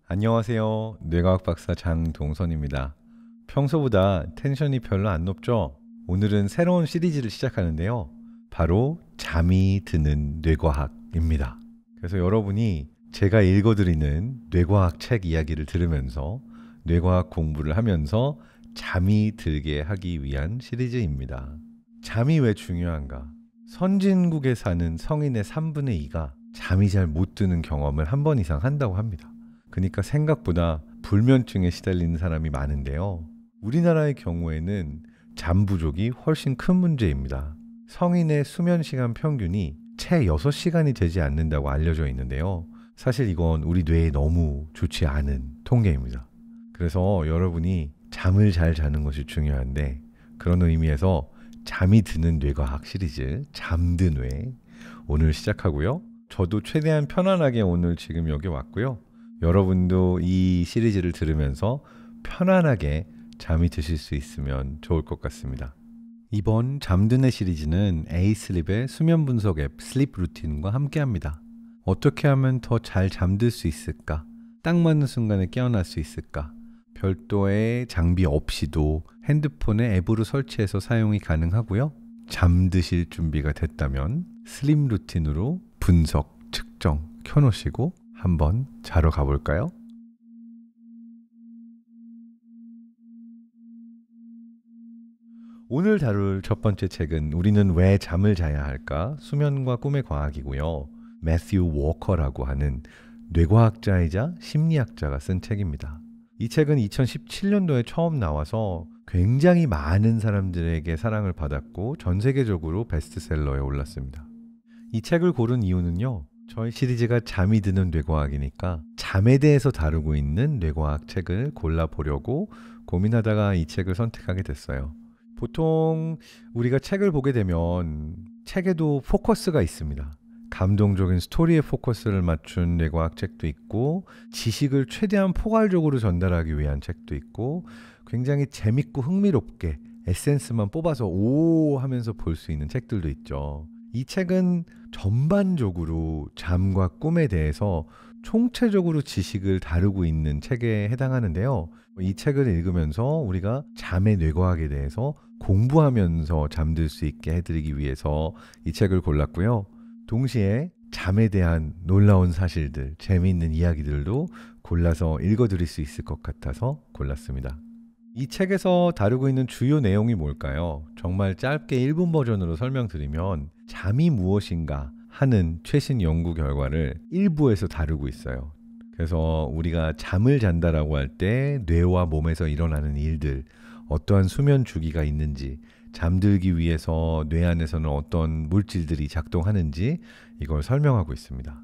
안녕하세요. 뇌과학 박사 장동선입니다. 평소보다 텐션이 별로 안 높죠? 오늘은 새로운 시리즈를 시작하는데요. 바로 잠이 드는 뇌과학입니다. 그래서 여러분이 제가 읽어드리는 뇌과학 책 이야기를 들으면서 뇌과학 공부를 하면서 잠이 들게 하기 위한 시리즈입니다. 잠이 왜 중요한가? 선진국에 사는 성인의 3분의 2가 잠이 잘 못 드는 경험을 한 번 이상 한다고 합니다. 그러니까 생각보다 불면증에 시달리는 사람이 많은데요. 우리나라의 경우에는 잠 부족이 훨씬 큰 문제입니다. 성인의 수면 시간 평균이 채 6시간이 되지 않는다고 알려져 있는데요. 사실 이건 우리 뇌에 너무 좋지 않은 통계입니다. 그래서 여러분이 잠을 잘 자는 것이 중요한데, 그런 의미에서 잠이 드는 뇌과학 시리즈 잠든 뇌 오늘 시작하고요. 저도 최대한 편안하게 오늘 지금 여기 왔고요. 여러분도 이 시리즈를 들으면서 편안하게 잠이 드실 수 있으면 좋을 것 같습니다. 이번 잠드네 시리즈는 에이슬립의 수면 분석 앱 슬립 루틴과 함께합니다. 어떻게 하면 더 잘 잠들 수 있을까? 딱 맞는 순간에 깨어날 수 있을까? 별도의 장비 없이도 핸드폰에 앱으로 설치해서 사용이 가능하고요. 잠드실 준비가 됐다면 슬립 루틴으로 분석, 측정 켜놓으시고 한번 자러 가볼까요? 오늘 다룰 첫 번째 책은 우리는 왜 잠을 자야 할까? 수면과 꿈의 과학이고요. 매튜 워커라고 하는 뇌과학자이자 심리학자가 쓴 책입니다. 이 책은 2017년도에 처음 나와서 굉장히 많은 사람들에게 사랑을 받았고 전 세계적으로 베스트셀러에 올랐습니다. 이 책을 고른 이유는요. 저희 시리즈가 잠이 드는 뇌과학이니까 잠에 대해서 다루고 있는 뇌과학 책을 골라보려고 고민하다가 이 책을 선택하게 됐어요. 보통 우리가 책을 보게 되면 책에도 포커스가 있습니다. 감동적인 스토리에 포커스를 맞춘 뇌과학 책도 있고, 지식을 최대한 포괄적으로 전달하기 위한 책도 있고, 굉장히 재밌고 흥미롭게 에센스만 뽑아서 오 하면서 볼 수 있는 책들도 있죠. 이 책은 전반적으로 잠과 꿈에 대해서 총체적으로 지식을 다루고 있는 책에 해당하는데요. 이 책을 읽으면서 우리가 잠의 뇌과학에 대해서 공부하면서 잠들 수 있게 해드리기 위해서 이 책을 골랐고요. 동시에 잠에 대한 놀라운 사실들, 재미있는 이야기들도 골라서 읽어드릴 수 있을 것 같아서 골랐습니다. 이 책에서 다루고 있는 주요 내용이 뭘까요? 정말 짧게 1분 버전으로 설명드리면 잠이 무엇인가 하는 최신 연구 결과를 일부에서 다루고 있어요. 그래서 우리가 잠을 잔다라고 할 때 뇌와 몸에서 일어나는 일들, 어떠한 수면 주기가 있는지, 잠들기 위해서 뇌 안에서는 어떤 물질들이 작동하는지 이걸 설명하고 있습니다.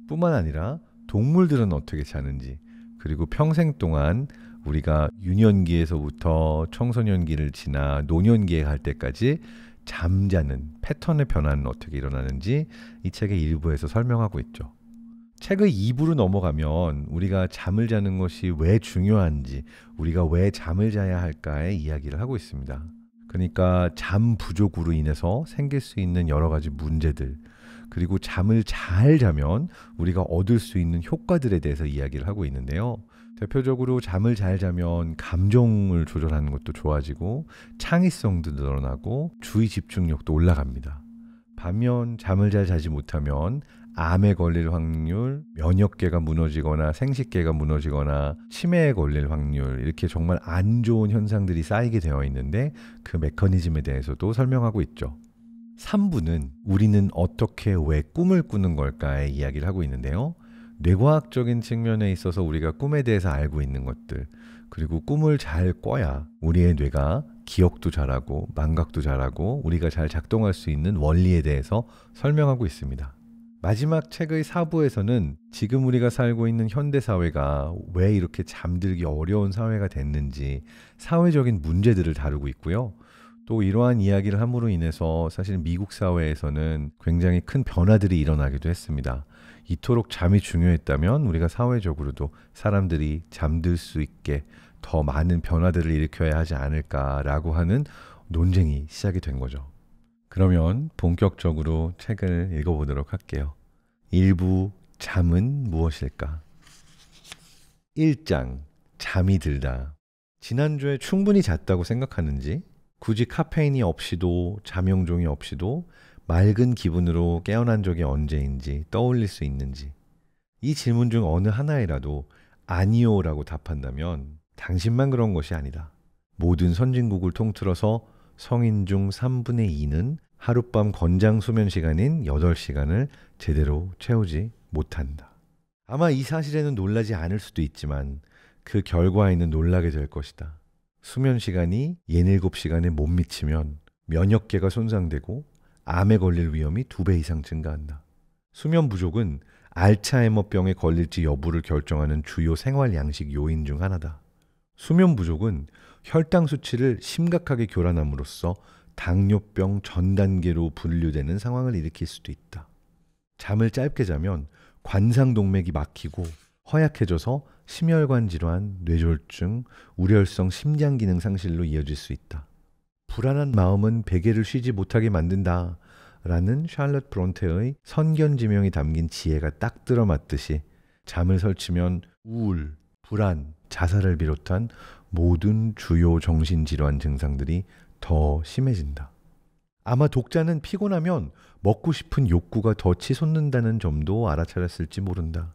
뿐만 아니라 동물들은 어떻게 자는지, 그리고 평생 동안 우리가 유년기에서부터 청소년기를 지나 노년기에 갈 때까지 잠자는 패턴의 변화는 어떻게 일어나는지 이 책의 일부에서 설명하고 있죠. 책의 2부로 넘어가면 우리가 잠을 자는 것이 왜 중요한지, 우리가 왜 잠을 자야 할까의 이야기를 하고 있습니다. 그러니까 잠 부족으로 인해서 생길 수 있는 여러 가지 문제들, 그리고 잠을 잘 자면 우리가 얻을 수 있는 효과들에 대해서 이야기를 하고 있는데요. 대표적으로 잠을 잘 자면 감정을 조절하는 것도 좋아지고 창의성도 늘어나고 주의 집중력도 올라갑니다. 반면 잠을 잘 자지 못하면 암에 걸릴 확률, 면역계가 무너지거나 생식계가 무너지거나 치매에 걸릴 확률, 이렇게 정말 안 좋은 현상들이 쌓이게 되어 있는데 그 메커니즘에 대해서도 설명하고 있죠. 3부는 우리는 어떻게 왜 꿈을 꾸는 걸까의 이야기를 하고 있는데요. 뇌과학적인 측면에 있어서 우리가 꿈에 대해서 알고 있는 것들, 그리고 꿈을 잘 꿔야 우리의 뇌가 기억도 잘하고 망각도 잘하고 우리가 잘 작동할 수 있는 원리에 대해서 설명하고 있습니다. 마지막 책의 4부에서는 지금 우리가 살고 있는 현대사회가 왜 이렇게 잠들기 어려운 사회가 됐는지 사회적인 문제들을 다루고 있고요. 또 이러한 이야기를 함으로 인해서 사실 미국 사회에서는 굉장히 큰 변화들이 일어나기도 했습니다. 이토록 잠이 중요했다면 우리가 사회적으로도 사람들이 잠들 수 있게 더 많은 변화들을 일으켜야 하지 않을까라고 하는 논쟁이 시작이 된 거죠. 그러면 본격적으로 책을 읽어보도록 할게요. 1부 잠은 무엇일까? 1장 잠이 들다. 지난주에 충분히 잤다고 생각하는지, 굳이 카페인이 없이도 잠용종이 없이도 맑은 기분으로 깨어난 적이 언제인지 떠올릴 수 있는지, 이 질문 중 어느 하나에라도 아니요라고 답한다면 당신만 그런 것이 아니다. 모든 선진국을 통틀어서 성인 중 3분의 2는 하룻밤 권장 수면 시간인 8시간을 제대로 채우지 못한다. 아마 이 사실에는 놀라지 않을 수도 있지만 그 결과에는 놀라게 될 것이다. 수면 시간이 67시간에 못 미치면 면역계가 손상되고 암에 걸릴 위험이 2배 이상 증가한다. 수면 부족은 알츠하이머병에 걸릴지 여부를 결정하는 주요 생활 양식 요인 중 하나다. 수면 부족은 혈당 수치를 심각하게 교란함으로써 당뇨병 전 단계로 분류되는 상황을 일으킬 수도 있다. 잠을 짧게 자면 관상동맥이 막히고 허약해져서 심혈관 질환, 뇌졸중, 우려성 심장 기능 상실로 이어질 수 있다. 불안한 마음은 베개를 쉬지 못하게 만든다 라는 샬럿 브론테의 선견지명이 담긴 지혜가 딱 들어맞듯이 잠을 설치면 우울, 불안, 자살을 비롯한 모든 주요 정신질환 증상들이 더 심해진다. 아마 독자는 피곤하면 먹고 싶은 욕구가 더 치솟는다는 점도 알아차렸을지 모른다.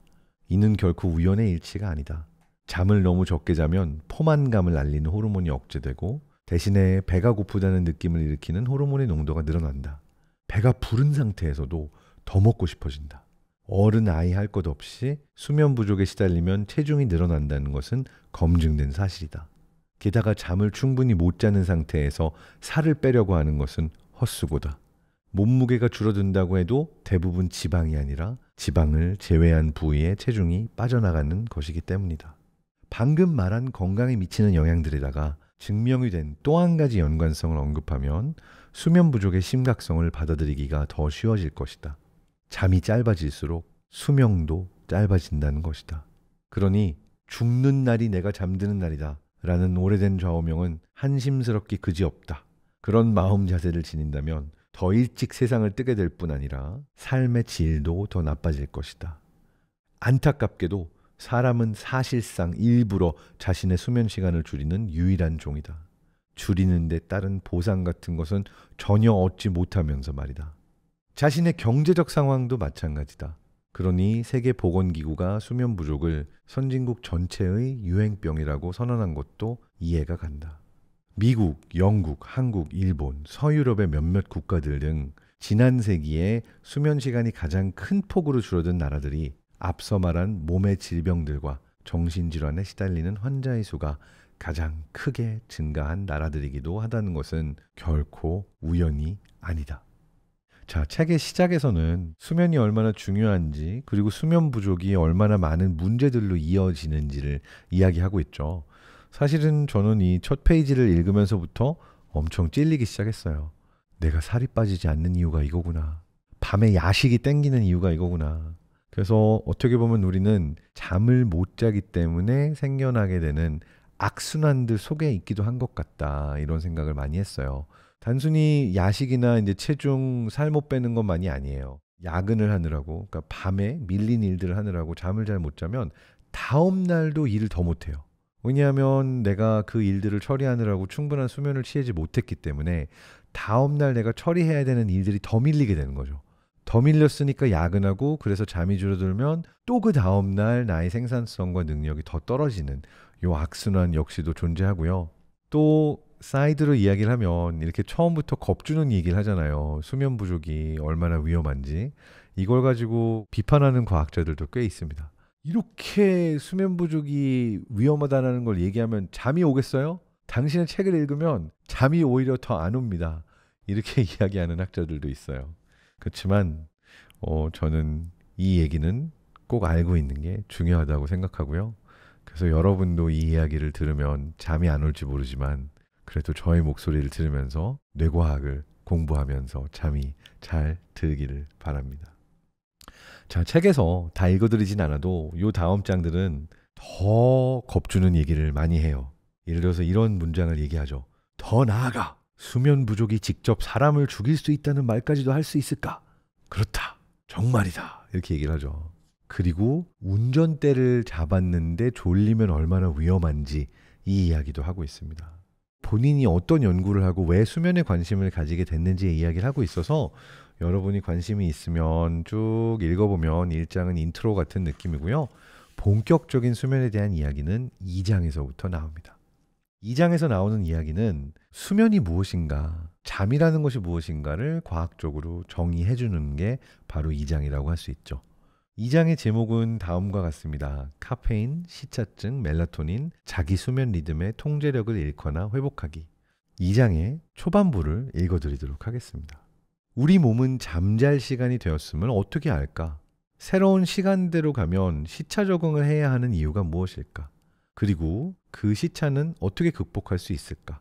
이는 결코 우연의 일치가 아니다. 잠을 너무 적게 자면 포만감을 알리는 호르몬이 억제되고 대신에 배가 고프다는 느낌을 일으키는 호르몬의 농도가 늘어난다. 배가 부른 상태에서도 더 먹고 싶어진다. 어른 아이 할 것 없이 수면 부족에 시달리면 체중이 늘어난다는 것은 검증된 사실이다. 게다가 잠을 충분히 못 자는 상태에서 살을 빼려고 하는 것은 헛수고다. 몸무게가 줄어든다고 해도 대부분 지방이 아니라 지방을 제외한 부위에 체중이 빠져나가는 것이기 때문이다. 방금 말한 건강에 미치는 영향들에다가 증명이 된 또 한 가지 연관성을 언급하면 수면 부족의 심각성을 받아들이기가 더 쉬워질 것이다. 잠이 짧아질수록 수명도 짧아진다는 것이다. 그러니 죽는 날이 내가 잠드는 날이다 라는 오래된 좌우명은 한심스럽기 그지없다. 그런 마음 자세를 지닌다면 더 일찍 세상을 뜨게 될 뿐 아니라 삶의 질도 더 나빠질 것이다. 안타깝게도 사람은 사실상 일부러 자신의 수면 시간을 줄이는 유일한 종이다. 줄이는 데 따른 보상 같은 것은 전혀 얻지 못하면서 말이다. 자신의 경제적 상황도 마찬가지다. 그러니 세계보건기구가 수면 부족을 선진국 전체의 유행병이라고 선언한 것도 이해가 간다. 미국, 영국, 한국, 일본, 서유럽의 몇몇 국가들 등 지난 세기에 수면 시간이 가장 큰 폭으로 줄어든 나라들이 앞서 말한 몸의 질병들과 정신질환에 시달리는 환자의 수가 가장 크게 증가한 나라들이기도 하다는 것은 결코 우연이 아니다. 자, 책의 시작에서는 수면이 얼마나 중요한지 그리고 수면 부족이 얼마나 많은 문제들로 이어지는지를 이야기하고 있죠. 사실은 저는 이 첫 페이지를 읽으면서부터 엄청 찔리기 시작했어요. 내가 살이 빠지지 않는 이유가 이거구나. 밤에 야식이 땡기는 이유가 이거구나. 그래서 어떻게 보면 우리는 잠을 못 자기 때문에 생겨나게 되는 악순환들 속에 있기도 한 것 같다. 이런 생각을 많이 했어요. 단순히 야식이나 이제 체중, 살 못 빼는 것만이 아니에요. 야근을 하느라고, 그러니까 밤에 밀린 일들을 하느라고 잠을 잘 못 자면 다음 날도 일을 더 못 해요. 왜냐하면 내가 그 일들을 처리하느라고 충분한 수면을 취하지 못했기 때문에 다음 날 내가 처리해야 되는 일들이 더 밀리게 되는 거죠. 더 밀렸으니까 야근하고 그래서 잠이 줄어들면 또 그 다음 날 나의 생산성과 능력이 더 떨어지는 요 악순환 역시도 존재하고요. 또 사이드로 이야기를 하면 이렇게 처음부터 겁주는 얘기를 하잖아요. 수면 부족이 얼마나 위험한지. 이걸 가지고 비판하는 과학자들도 꽤 있습니다. 이렇게 수면 부족이 위험하다는 걸 얘기하면 잠이 오겠어요? 당신의 책을 읽으면 잠이 오히려 더 안 옵니다. 이렇게 이야기하는 학자들도 있어요. 그렇지만 저는 이 얘기는 꼭 알고 있는 게 중요하다고 생각하고요. 그래서 여러분도 이 이야기를 들으면 잠이 안 올지 모르지만 그래도 저의 목소리를 들으면서 뇌과학을 공부하면서 잠이 잘 들기를 바랍니다. 자, 책에서 다 읽어드리진 않아도 요 다음 장들은 더 겁주는 얘기를 많이 해요. 예를 들어서 이런 문장을 얘기하죠. 더 나아가 수면 부족이 직접 사람을 죽일 수 있다는 말까지도 할 수 있을까? 그렇다. 정말이다. 이렇게 얘기를 하죠. 그리고 운전대를 잡았는데 졸리면 얼마나 위험한지 이 이야기도 하고 있습니다. 본인이 어떤 연구를 하고 왜 수면에 관심을 가지게 됐는지의 이야기를 하고 있어서 여러분이 관심이 있으면 쭉 읽어보면 1장은 인트로 같은 느낌이고요. 본격적인 수면에 대한 이야기는 2장에서부터 나옵니다. 2장에서 나오는 이야기는 수면이 무엇인가, 잠이라는 것이 무엇인가를 과학적으로 정의해 주는 게 바로 2장이라고 할 수 있죠. 2장의 제목은 다음과 같습니다. 카페인, 시차증, 멜라토닌, 자기 수면 리듬의 통제력을 잃거나 회복하기. 2장의 초반부를 읽어드리도록 하겠습니다. 우리 몸은 잠잘 시간이 되었음을 어떻게 알까? 새로운 시간대로 가면 시차 적응을 해야 하는 이유가 무엇일까? 그리고 그 시차는 어떻게 극복할 수 있을까?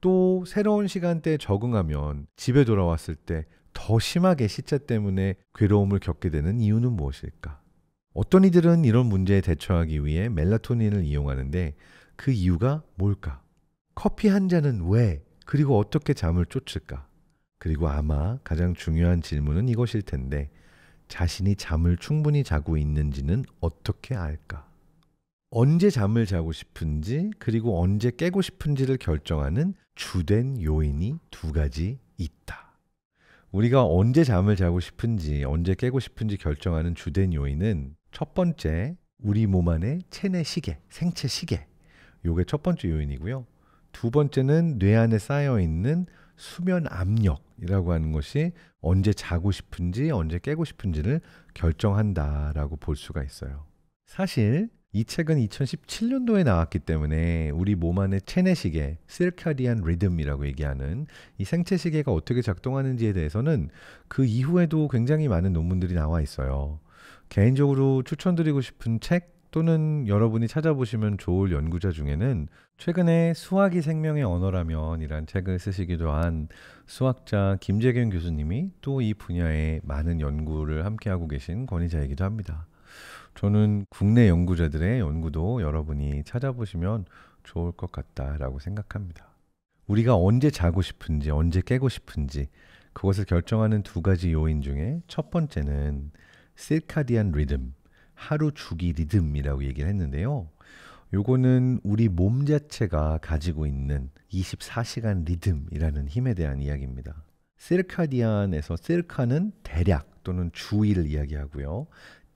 또 새로운 시간대에 적응하면 집에 돌아왔을 때 더 심하게 시차 때문에 괴로움을 겪게 되는 이유는 무엇일까? 어떤 이들은 이런 문제에 대처하기 위해 멜라토닌을 이용하는데 그 이유가 뭘까? 커피 한 잔은 왜? 그리고 어떻게 잠을 쫓을까? 그리고 아마 가장 중요한 질문은 이것일 텐데 자신이 잠을 충분히 자고 있는지는 어떻게 알까? 언제 잠을 자고 싶은지 그리고 언제 깨고 싶은지를 결정하는 주된 요인이 두 가지 있다. 우리가 언제 잠을 자고 싶은지 언제 깨고 싶은지 결정하는 주된 요인은 첫 번째, 우리 몸 안의 체내 시계, 생체 시계. 요게 첫 번째 요인이고요. 두 번째는 뇌 안에 쌓여있는 수면 압력이라고 하는 것이 언제 자고 싶은지 언제 깨고 싶은지를 결정한다라고 볼 수가 있어요. 사실 이 책은 2017년도에 나왔기 때문에 우리 몸 안의 체내 시계, 시르카디안 리듬이라고 얘기하는 이 생체 시계가 어떻게 작동하는지에 대해서는 그 이후에도 굉장히 많은 논문들이 나와 있어요. 개인적으로 추천드리고 싶은 책 또는 여러분이 찾아보시면 좋을 연구자 중에는 최근에 수학이 생명의 언어라면 이란 책을 쓰시기도 한 수학자 김재경 교수님이 또 이 분야에 많은 연구를 함께하고 계신 권위자이기도 합니다. 저는 국내 연구자들의 연구도 여러분이 찾아보시면 좋을 것 같다라고 생각합니다. 우리가 언제 자고 싶은지, 언제 깨고 싶은지 그것을 결정하는 두 가지 요인 중에 첫 번째는 시르카디안 리듬, 하루 주기 리듬이라고 얘기를 했는데요. 요거는 우리 몸 자체가 가지고 있는 24시간 리듬이라는 힘에 대한 이야기입니다. 시르카디안에서 시르카는 대략 또는 주일을 이야기하고요.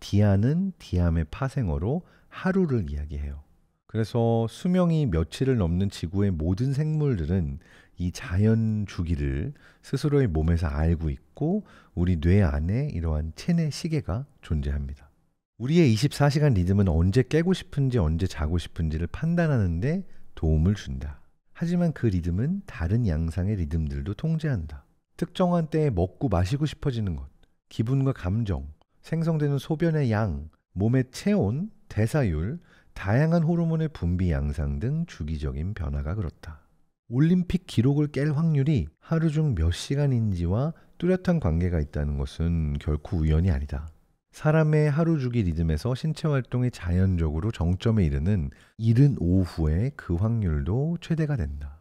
디안은 디암의 파생어로 하루를 이야기해요. 그래서 수명이 며칠을 넘는 지구의 모든 생물들은 이 자연 주기를 스스로의 몸에서 알고 있고 우리 뇌 안에 이러한 체내 시계가 존재합니다. 우리의 24시간 리듬은 언제 깨고 싶은지 언제 자고 싶은지를 판단하는 데 도움을 준다. 하지만 그 리듬은 다른 양상의 리듬들도 통제한다. 특정한 때에 먹고 마시고 싶어지는 것, 기분과 감정, 생성되는 소변의 양, 몸의 체온, 대사율, 다양한 호르몬의 분비 양상 등 주기적인 변화가 그렇다. 올림픽 기록을 깰 확률이 하루 중 몇 시간인지와 뚜렷한 관계가 있다는 것은 결코 우연이 아니다. 사람의 하루 주기 리듬에서 신체 활동이 자연적으로 정점에 이르는 이른 오후에 그 확률도 최대가 된다.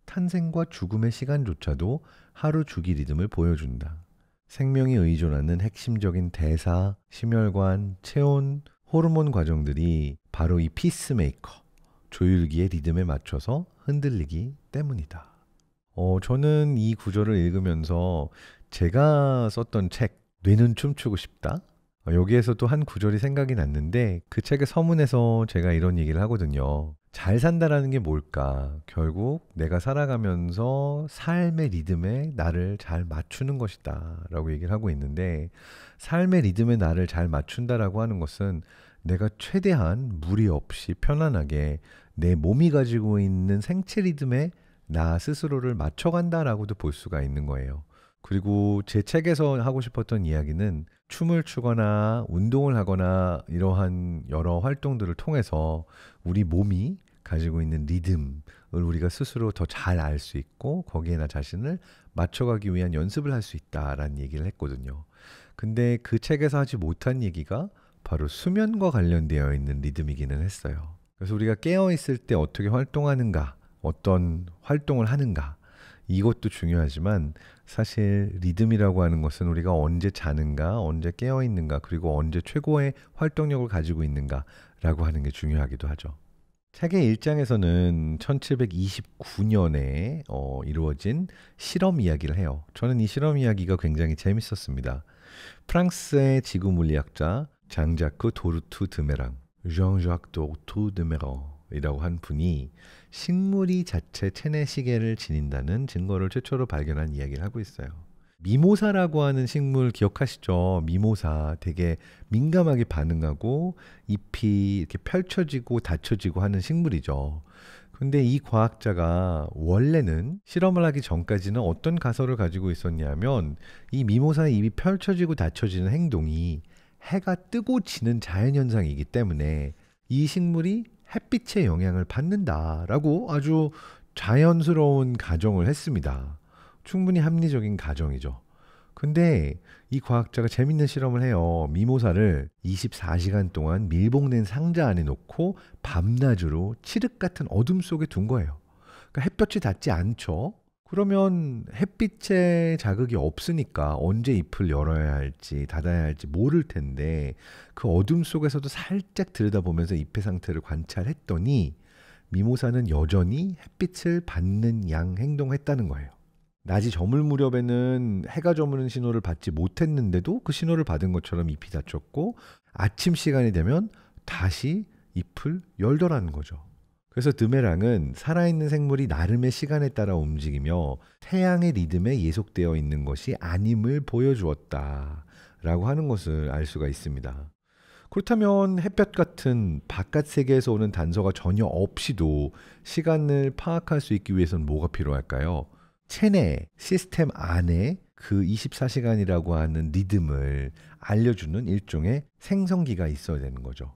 탄생과 죽음의 시간조차도 하루 주기 리듬을 보여준다. 생명이 의존하는 핵심적인 대사, 심혈관, 체온, 호르몬 과정들이 바로 이 피스메이커, 조율기의 리듬에 맞춰서 흔들리기 때문이다. 저는 이 구절을 읽으면서 제가 썼던 책, 뇌는 춤추고 싶다? 여기에서 또 한 구절이 생각이 났는데 그 책의 서문에서 제가 이런 얘기를 하거든요. 잘 산다라는 게 뭘까? 결국 내가 살아가면서 삶의 리듬에 나를 잘 맞추는 것이다 라고 얘기를 하고 있는데 삶의 리듬에 나를 잘 맞춘다라고 하는 것은 내가 최대한 무리 없이 편안하게 내 몸이 가지고 있는 생체 리듬에 나 스스로를 맞춰간다라고도 볼 수가 있는 거예요. 그리고 제 책에서 하고 싶었던 이야기는 춤을 추거나 운동을 하거나 이러한 여러 활동들을 통해서 우리 몸이 가지고 있는 리듬을 우리가 스스로 더 잘 알 수 있고 거기에 나 자신을 맞춰가기 위한 연습을 할 수 있다라는 얘기를 했거든요. 근데 그 책에서 하지 못한 얘기가 바로 수면과 관련되어 있는 리듬이기는 했어요. 그래서 우리가 깨어있을 때 어떻게 활동하는가, 어떤 활동을 하는가 이것도 중요하지만 사실 리듬이라고 하는 것은 우리가 언제 자는가, 언제 깨어 있는가, 그리고 언제 최고의 활동력을 가지고 있는가라고 하는 게 중요하기도 하죠. 책의 1장에서는 1729년에 이루어진 실험 이야기를 해요. 저는 이 실험 이야기가 굉장히 재밌었습니다. 프랑스의 지구 물리학자 장자크 도르투 드메랑, Jean-Jacques 도르투 드메랑이라고 한 분이 식물이 자체 체내 시계를 지닌다는 증거를 최초로 발견한 이야기를 하고 있어요. 미모사라고 하는 식물 기억하시죠? 미모사 되게 민감하게 반응하고 잎이 이렇게 펼쳐지고 닫혀지고 하는 식물이죠. 근데 이 과학자가 원래는 실험을 하기 전까지는 어떤 가설을 가지고 있었냐면 이 미모사의 잎이 펼쳐지고 닫혀지는 행동이 해가 뜨고 지는 자연현상이기 때문에 이 식물이 햇빛의 영향을 받는다라고 아주 자연스러운 가정을 했습니다. 충분히 합리적인 가정이죠. 근데 이 과학자가 재밌는 실험을 해요. 미모사를 24시간 동안 밀봉된 상자 안에 놓고 밤낮으로 칠흑 같은 어둠 속에 둔 거예요. 그러니까 햇볕이 닿지 않죠. 그러면 햇빛의 자극이 없으니까 언제 잎을 열어야 할지 닫아야 할지 모를 텐데 그 어둠 속에서도 살짝 들여다보면서 잎의 상태를 관찰했더니 미모사는 여전히 햇빛을 받는 양 행동했다는 거예요. 낮이 저물 무렵에는 해가 저무는 신호를 받지 못했는데도 그 신호를 받은 것처럼 잎이 닫혔고 아침 시간이 되면 다시 잎을 열더라는 거죠. 그래서 드메랑은 살아있는 생물이 나름의 시간에 따라 움직이며 태양의 리듬에 예속되어 있는 것이 아님을 보여주었다라고 하는 것을 알 수가 있습니다. 그렇다면 햇볕 같은 바깥 세계에서 오는 단서가 전혀 없이도 시간을 파악할 수 있기 위해서는 뭐가 필요할까요? 체내 시스템 안에 그 24시간이라고 하는 리듬을 알려주는 일종의 생성기가 있어야 되는 거죠.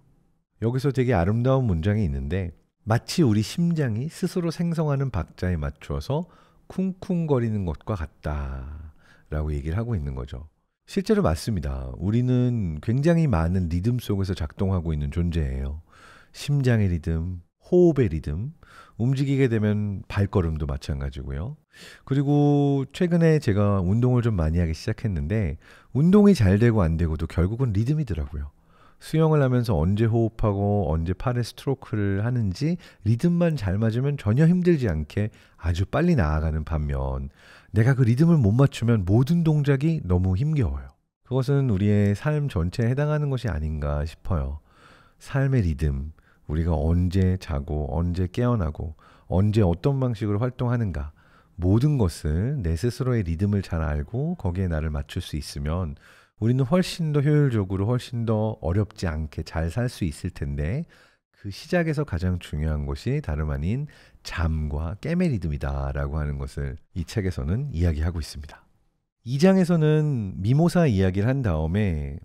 여기서 되게 아름다운 문장이 있는데 마치 우리 심장이 스스로 생성하는 박자에 맞춰서 쿵쿵거리는 것과 같다라고 얘기를 하고 있는 거죠. 실제로 맞습니다. 우리는 굉장히 많은 리듬 속에서 작동하고 있는 존재예요. 심장의 리듬, 호흡의 리듬, 움직이게 되면 발걸음도 마찬가지고요. 그리고 최근에 제가 운동을 좀 많이 하기 시작했는데 운동이 잘 되고 안 되고도 결국은 리듬이더라고요. 수영을 하면서 언제 호흡하고 언제 팔에 스트로크를 하는지 리듬만 잘 맞으면 전혀 힘들지 않게 아주 빨리 나아가는 반면 내가 그 리듬을 못 맞추면 모든 동작이 너무 힘겨워요. 그것은 우리의 삶 전체에 해당하는 것이 아닌가 싶어요. 삶의 리듬, 우리가 언제 자고 언제 깨어나고 언제 어떤 방식으로 활동하는가 모든 것을 내 스스로의 리듬을 잘 알고 거기에 나를 맞출 수 있으면 우리는 훨씬 더 효율적으로 훨씬 더 어렵지 않게 잘 살 수 있을 텐데 그 시작에서 가장 중요한 것이 다름 아닌 잠과 깨의 리듬이다라고 하는 것을 이 책에서는 이야기하고 있습니다. 2장에서는 미모사 이야기를 한 다음에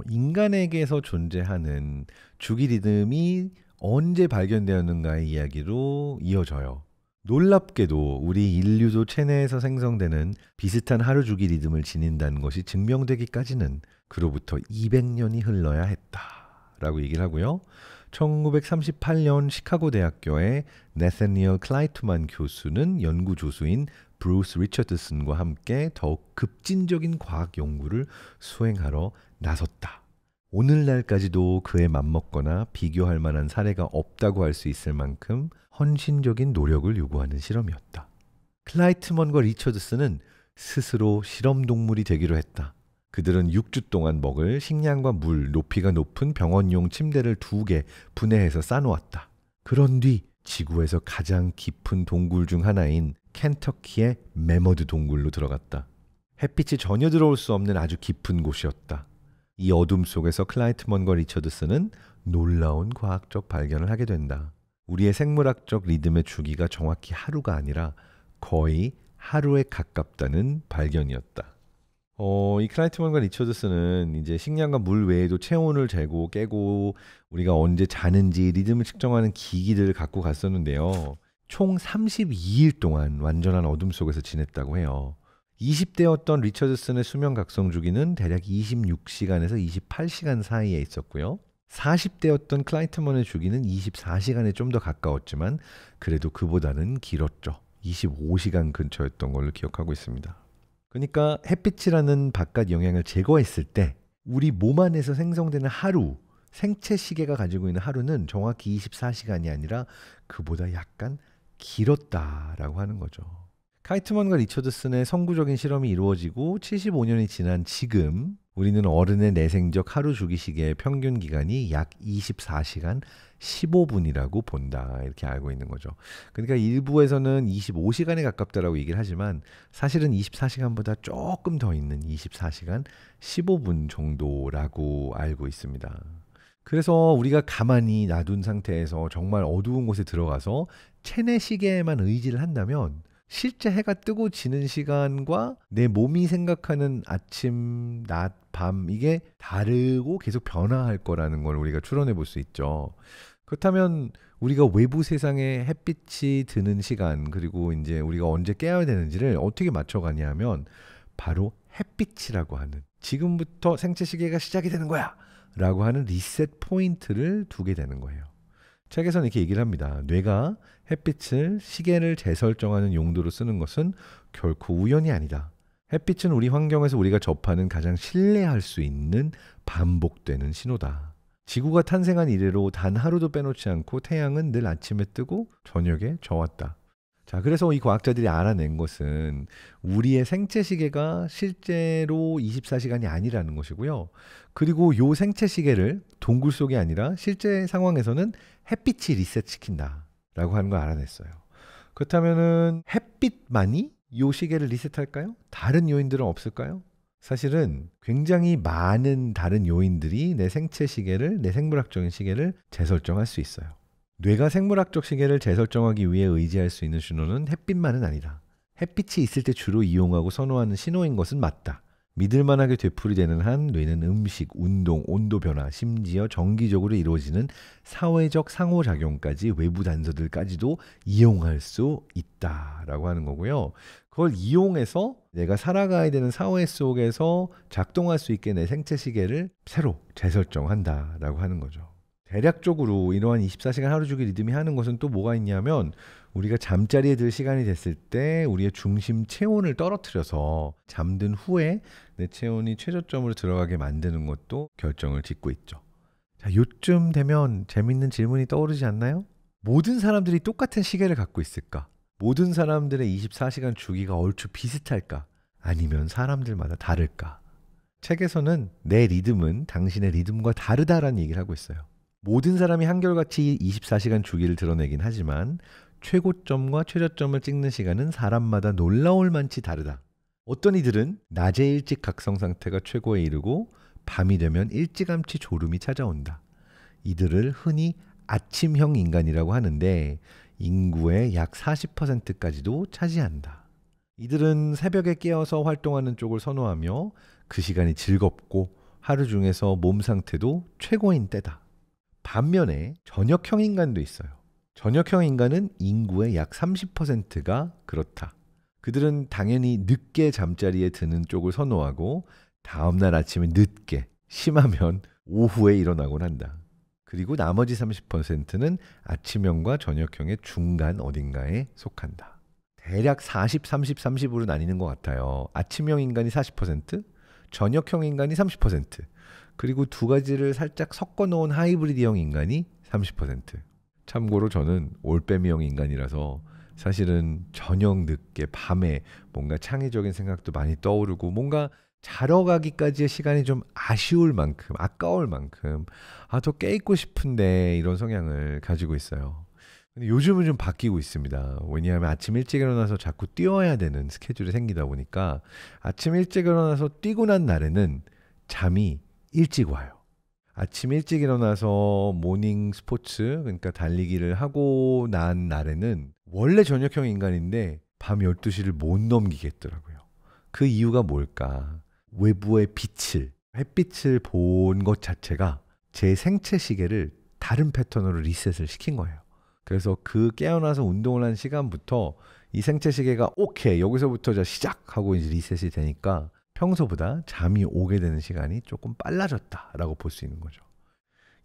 인간에게서 존재하는 주기 리듬이 언제 발견되었는가의 이야기로 이어져요. 놀랍게도 우리 인류도 체내에서 생성되는 비슷한 하루 주기 리듬을 지닌다는 것이 증명되기까지는 그로부터 200년이 흘러야 했다라고 얘기를 하고요. 1938년 시카고 대학교의 네서니얼 클라이트만 교수는 연구 조수인 브루스 리처드슨과 함께 더욱 급진적인 과학 연구를 수행하러 나섰다. 오늘날까지도 그에 맞먹거나 비교할 만한 사례가 없다고 할 수 있을 만큼 헌신적인 노력을 요구하는 실험이었다. 클라이트먼과 리처드슨은 스스로 실험동물이 되기로 했다. 그들은 6주 동안 먹을 식량과 물, 높이가 높은 병원용 침대를 2개 분해해서 싸놓았다. 그런 뒤 지구에서 가장 깊은 동굴 중 하나인 켄터키의 매머드 동굴로 들어갔다. 햇빛이 전혀 들어올 수 없는 아주 깊은 곳이었다. 이 어둠 속에서 클라이트먼과 리처드슨은 놀라운 과학적 발견을 하게 된다. 우리의 생물학적 리듬의 주기가 정확히 하루가 아니라 거의 하루에 가깝다는 발견이었다. 이 클라이트먼과 리처드슨은 이제 식량과 물 외에도 체온을 재고 깨고 우리가 언제 자는지 리듬을 측정하는 기기들을 갖고 갔었는데요. 총 32일 동안 완전한 어둠 속에서 지냈다고 해요. 20대였던 리처드슨의 수면 각성 주기는 대략 26시간에서 28시간 사이에 있었고요. 40대였던 클라이트먼의 주기는 24시간에 좀 더 가까웠지만 그래도 그보다는 길었죠. 25시간 근처였던 걸로 기억하고 있습니다. 그러니까 햇빛이라는 바깥 영향을 제거했을 때 우리 몸 안에서 생성되는 하루, 생체 시계가 가지고 있는 하루는 정확히 24시간이 아니라 그보다 약간 길었다라고 하는 거죠. 카이트먼과 리처드슨의 선구적인 실험이 이루어지고 75년이 지난 지금 우리는 어른의 내생적 하루 주기 시계의 평균 기간이 약 24시간 15분이라고 본다. 이렇게 알고 있는 거죠. 그러니까 일부에서는 25시간에 가깝다라고 얘기를 하지만 사실은 24시간보다 조금 더 있는 24시간 15분 정도라고 알고 있습니다. 그래서 우리가 가만히 놔둔 상태에서 정말 어두운 곳에 들어가서 체내 시계에만 의지를 한다면 실제 해가 뜨고 지는 시간과 내 몸이 생각하는 아침, 낮, 밤 이게 다르고 계속 변화할 거라는 걸 우리가 추론해 볼 수 있죠. 그렇다면 우리가 외부 세상에 햇빛이 드는 시간 그리고 이제 우리가 언제 깨어야 되는지를 어떻게 맞춰가냐 하면 바로 햇빛이라고 하는 지금부터 생체 시계가 시작이 되는 거야 라고 하는 리셋 포인트를 두게 되는 거예요. 책에서는 이렇게 얘기를 합니다. 뇌가 햇빛을 시계를 재설정하는 용도로 쓰는 것은 결코 우연이 아니다. 햇빛은 우리 환경에서 우리가 접하는 가장 신뢰할 수 있는 반복되는 신호다. 지구가 탄생한 이래로 단 하루도 빼놓지 않고 태양은 늘 아침에 뜨고 저녁에 져왔다. 자, 그래서 이 과학자들이 알아낸 것은 우리의 생체 시계가 실제로 24시간이 아니라는 것이고요. 그리고 이 생체 시계를 동굴 속이 아니라 실제 상황에서는 햇빛이 리셋시킨다 라고 하는 걸 알아냈어요. 그렇다면은 햇빛만이 이 시계를 리셋할까요? 다른 요인들은 없을까요? 사실은 굉장히 많은 다른 요인들이 내 생체 시계를, 내 생물학적인 시계를 재설정할 수 있어요. 뇌가 생물학적 시계를 재설정하기 위해 의지할 수 있는 신호는 햇빛만은 아니다. 햇빛이 있을 때 주로 이용하고 선호하는 신호인 것은 맞다. 믿을만하게 되풀이되는 한 뇌는 음식, 운동, 온도 변화, 심지어 정기적으로 이루어지는 사회적 상호작용까지 외부 단서들까지도 이용할 수 있다라고 하는 거고요. 그걸 이용해서 내가 살아가야 되는 사회 속에서 작동할 수 있게 내 생체 시계를 새로 재설정한다라고 하는 거죠. 대략적으로 이러한 24시간 하루 주기 리듬이 하는 것은 또 뭐가 있냐면 우리가 잠자리에 들 시간이 됐을 때 우리의 중심 체온을 떨어뜨려서 잠든 후에 내 체온이 최저점으로 들어가게 만드는 것도 결정을 짓고 있죠. 자, 요쯤 되면 재밌는 질문이 떠오르지 않나요? 모든 사람들이 똑같은 시계를 갖고 있을까? 모든 사람들의 24시간 주기가 얼추 비슷할까? 아니면 사람들마다 다를까? 책에서는 내 리듬은 당신의 리듬과 다르다라는 얘기를 하고 있어요. 모든 사람이 한결같이 24시간 주기를 드러내긴 하지만 최고점과 최저점을 찍는 시간은 사람마다 놀라울 만치 다르다. 어떤 이들은 낮에 일찍 각성 상태가 최고에 이르고 밤이 되면 일찌감치 졸음이 찾아온다. 이들을 흔히 아침형 인간이라고 하는데 인구의 약 40%까지도 차지한다. 이들은 새벽에 깨어서 활동하는 쪽을 선호하며 그 시간이 즐겁고 하루 중에서 몸 상태도 최고인 때다. 반면에 저녁형 인간도 있어요. 저녁형 인간은 인구의 약 30%가 그렇다. 그들은 당연히 늦게 잠자리에 드는 쪽을 선호하고 다음날 아침에 늦게, 심하면 오후에 일어나곤 한다. 그리고 나머지 30%는 아침형과 저녁형의 중간 어딘가에 속한다. 대략 40, 30, 30으로 나뉘는 것 같아요. 아침형 인간이 40%, 저녁형 인간이 30%, 그리고 두 가지를 살짝 섞어 놓은 하이브리드형 인간이 30%. 참고로 저는 올빼미형 인간이라서 사실은 저녁 늦게 밤에 뭔가 창의적인 생각도 많이 떠오르고 뭔가 자러 가기까지의 시간이 좀 아쉬울 만큼, 아까울 만큼 더 깨있고 싶은데 이런 성향을 가지고 있어요. 근데 요즘은 좀 바뀌고 있습니다. 왜냐하면 아침 일찍 일어나서 자꾸 뛰어야 되는 스케줄이 생기다 보니까 아침 일찍 일어나서 뛰고 난 날에는 잠이 일찍 와요. 아침 일찍 일어나서 모닝 스포츠, 그러니까 달리기를 하고 난 날에는 원래 저녁형 인간인데 밤 12시를 못 넘기겠더라고요. 그 이유가 뭘까? 외부의 빛을, 햇빛을 본 것 자체가 제 생체 시계를 다른 패턴으로 리셋을 시킨 거예요. 그래서 그 깨어나서 운동을 한 시간부터 이 생체 시계가 오케이, 여기서부터 시작하고 이제 리셋이 되니까 평소보다 잠이 오게 되는 시간이 조금 빨라졌다라고 볼 수 있는 거죠.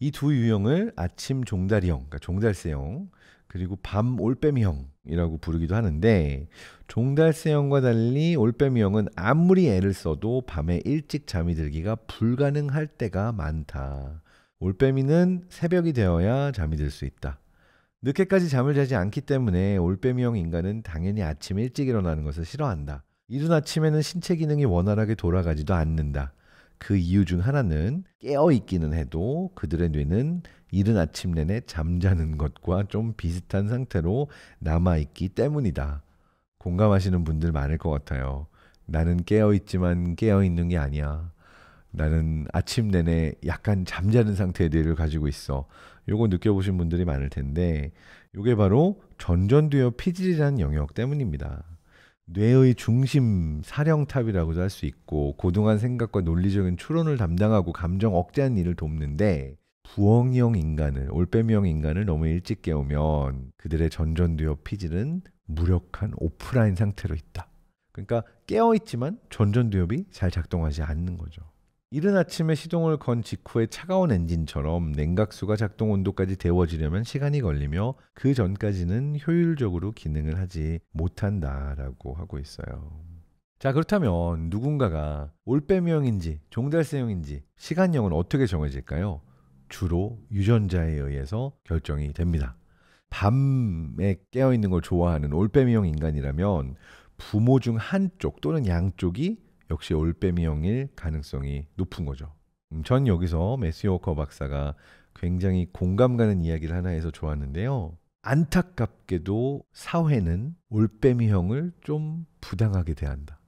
이 두 유형을 아침 종달이형, 그러니까 종달새형, 그리고 밤 올빼미형이라고 부르기도 하는데, 종달새형과 달리 올빼미형은 아무리 애를 써도 밤에 일찍 잠이 들기가 불가능할 때가 많다. 올빼미는 새벽이 되어야 잠이 들 수 있다. 늦게까지 잠을 자지 않기 때문에 올빼미형 인간은 당연히 아침 일찍 일어나는 것을 싫어한다. 이른 아침에는 신체 기능이 원활하게 돌아가지도 않는다. 그 이유 중 하나는 깨어 있기는 해도 그들의 뇌는 이른 아침 내내 잠자는 것과 좀 비슷한 상태로 남아있기 때문이다. 공감하시는 분들 많을 것 같아요. 나는 깨어 있지만 깨어 있는 게 아니야. 나는 아침 내내 약간 잠자는 상태의 뇌를 가지고 있어. 요거 느껴보신 분들이 많을 텐데, 요게 바로 전전두엽 피질이라는 영역 때문입니다. 뇌의 중심 사령탑이라고도 할 수 있고, 고등한 생각과 논리적인 추론을 담당하고 감정 억제하는 일을 돕는데, 부엉이형 인간을, 올빼미형 인간을 너무 일찍 깨우면 그들의 전전두엽 피질은 무력한 오프라인 상태로 있다. 그러니까 깨어있지만 전전두엽이 잘 작동하지 않는 거죠. 이른 아침에 시동을 건 직후에 차가운 엔진처럼 냉각수가 작동 온도까지 데워지려면 시간이 걸리며 그 전까지는 효율적으로 기능을 하지 못한다라고 하고 있어요. 자, 그렇다면 누군가가 올빼미형인지 종달새형인지 시간형은 어떻게 정해질까요? 주로 유전자에 의해서 결정이 됩니다. 밤에 깨어있는 걸 좋아하는 올빼미형 인간이라면 부모 중 한쪽 또는 양쪽이 역시 올빼미형일 가능성이 높은 거죠. 전 여기서 매튜 워커 박사가 굉장히 공감 가는 이야기를 하나 해서 좋았는데요. 안타깝게도 사회는 올빼미형을 좀 부당하게 대한다.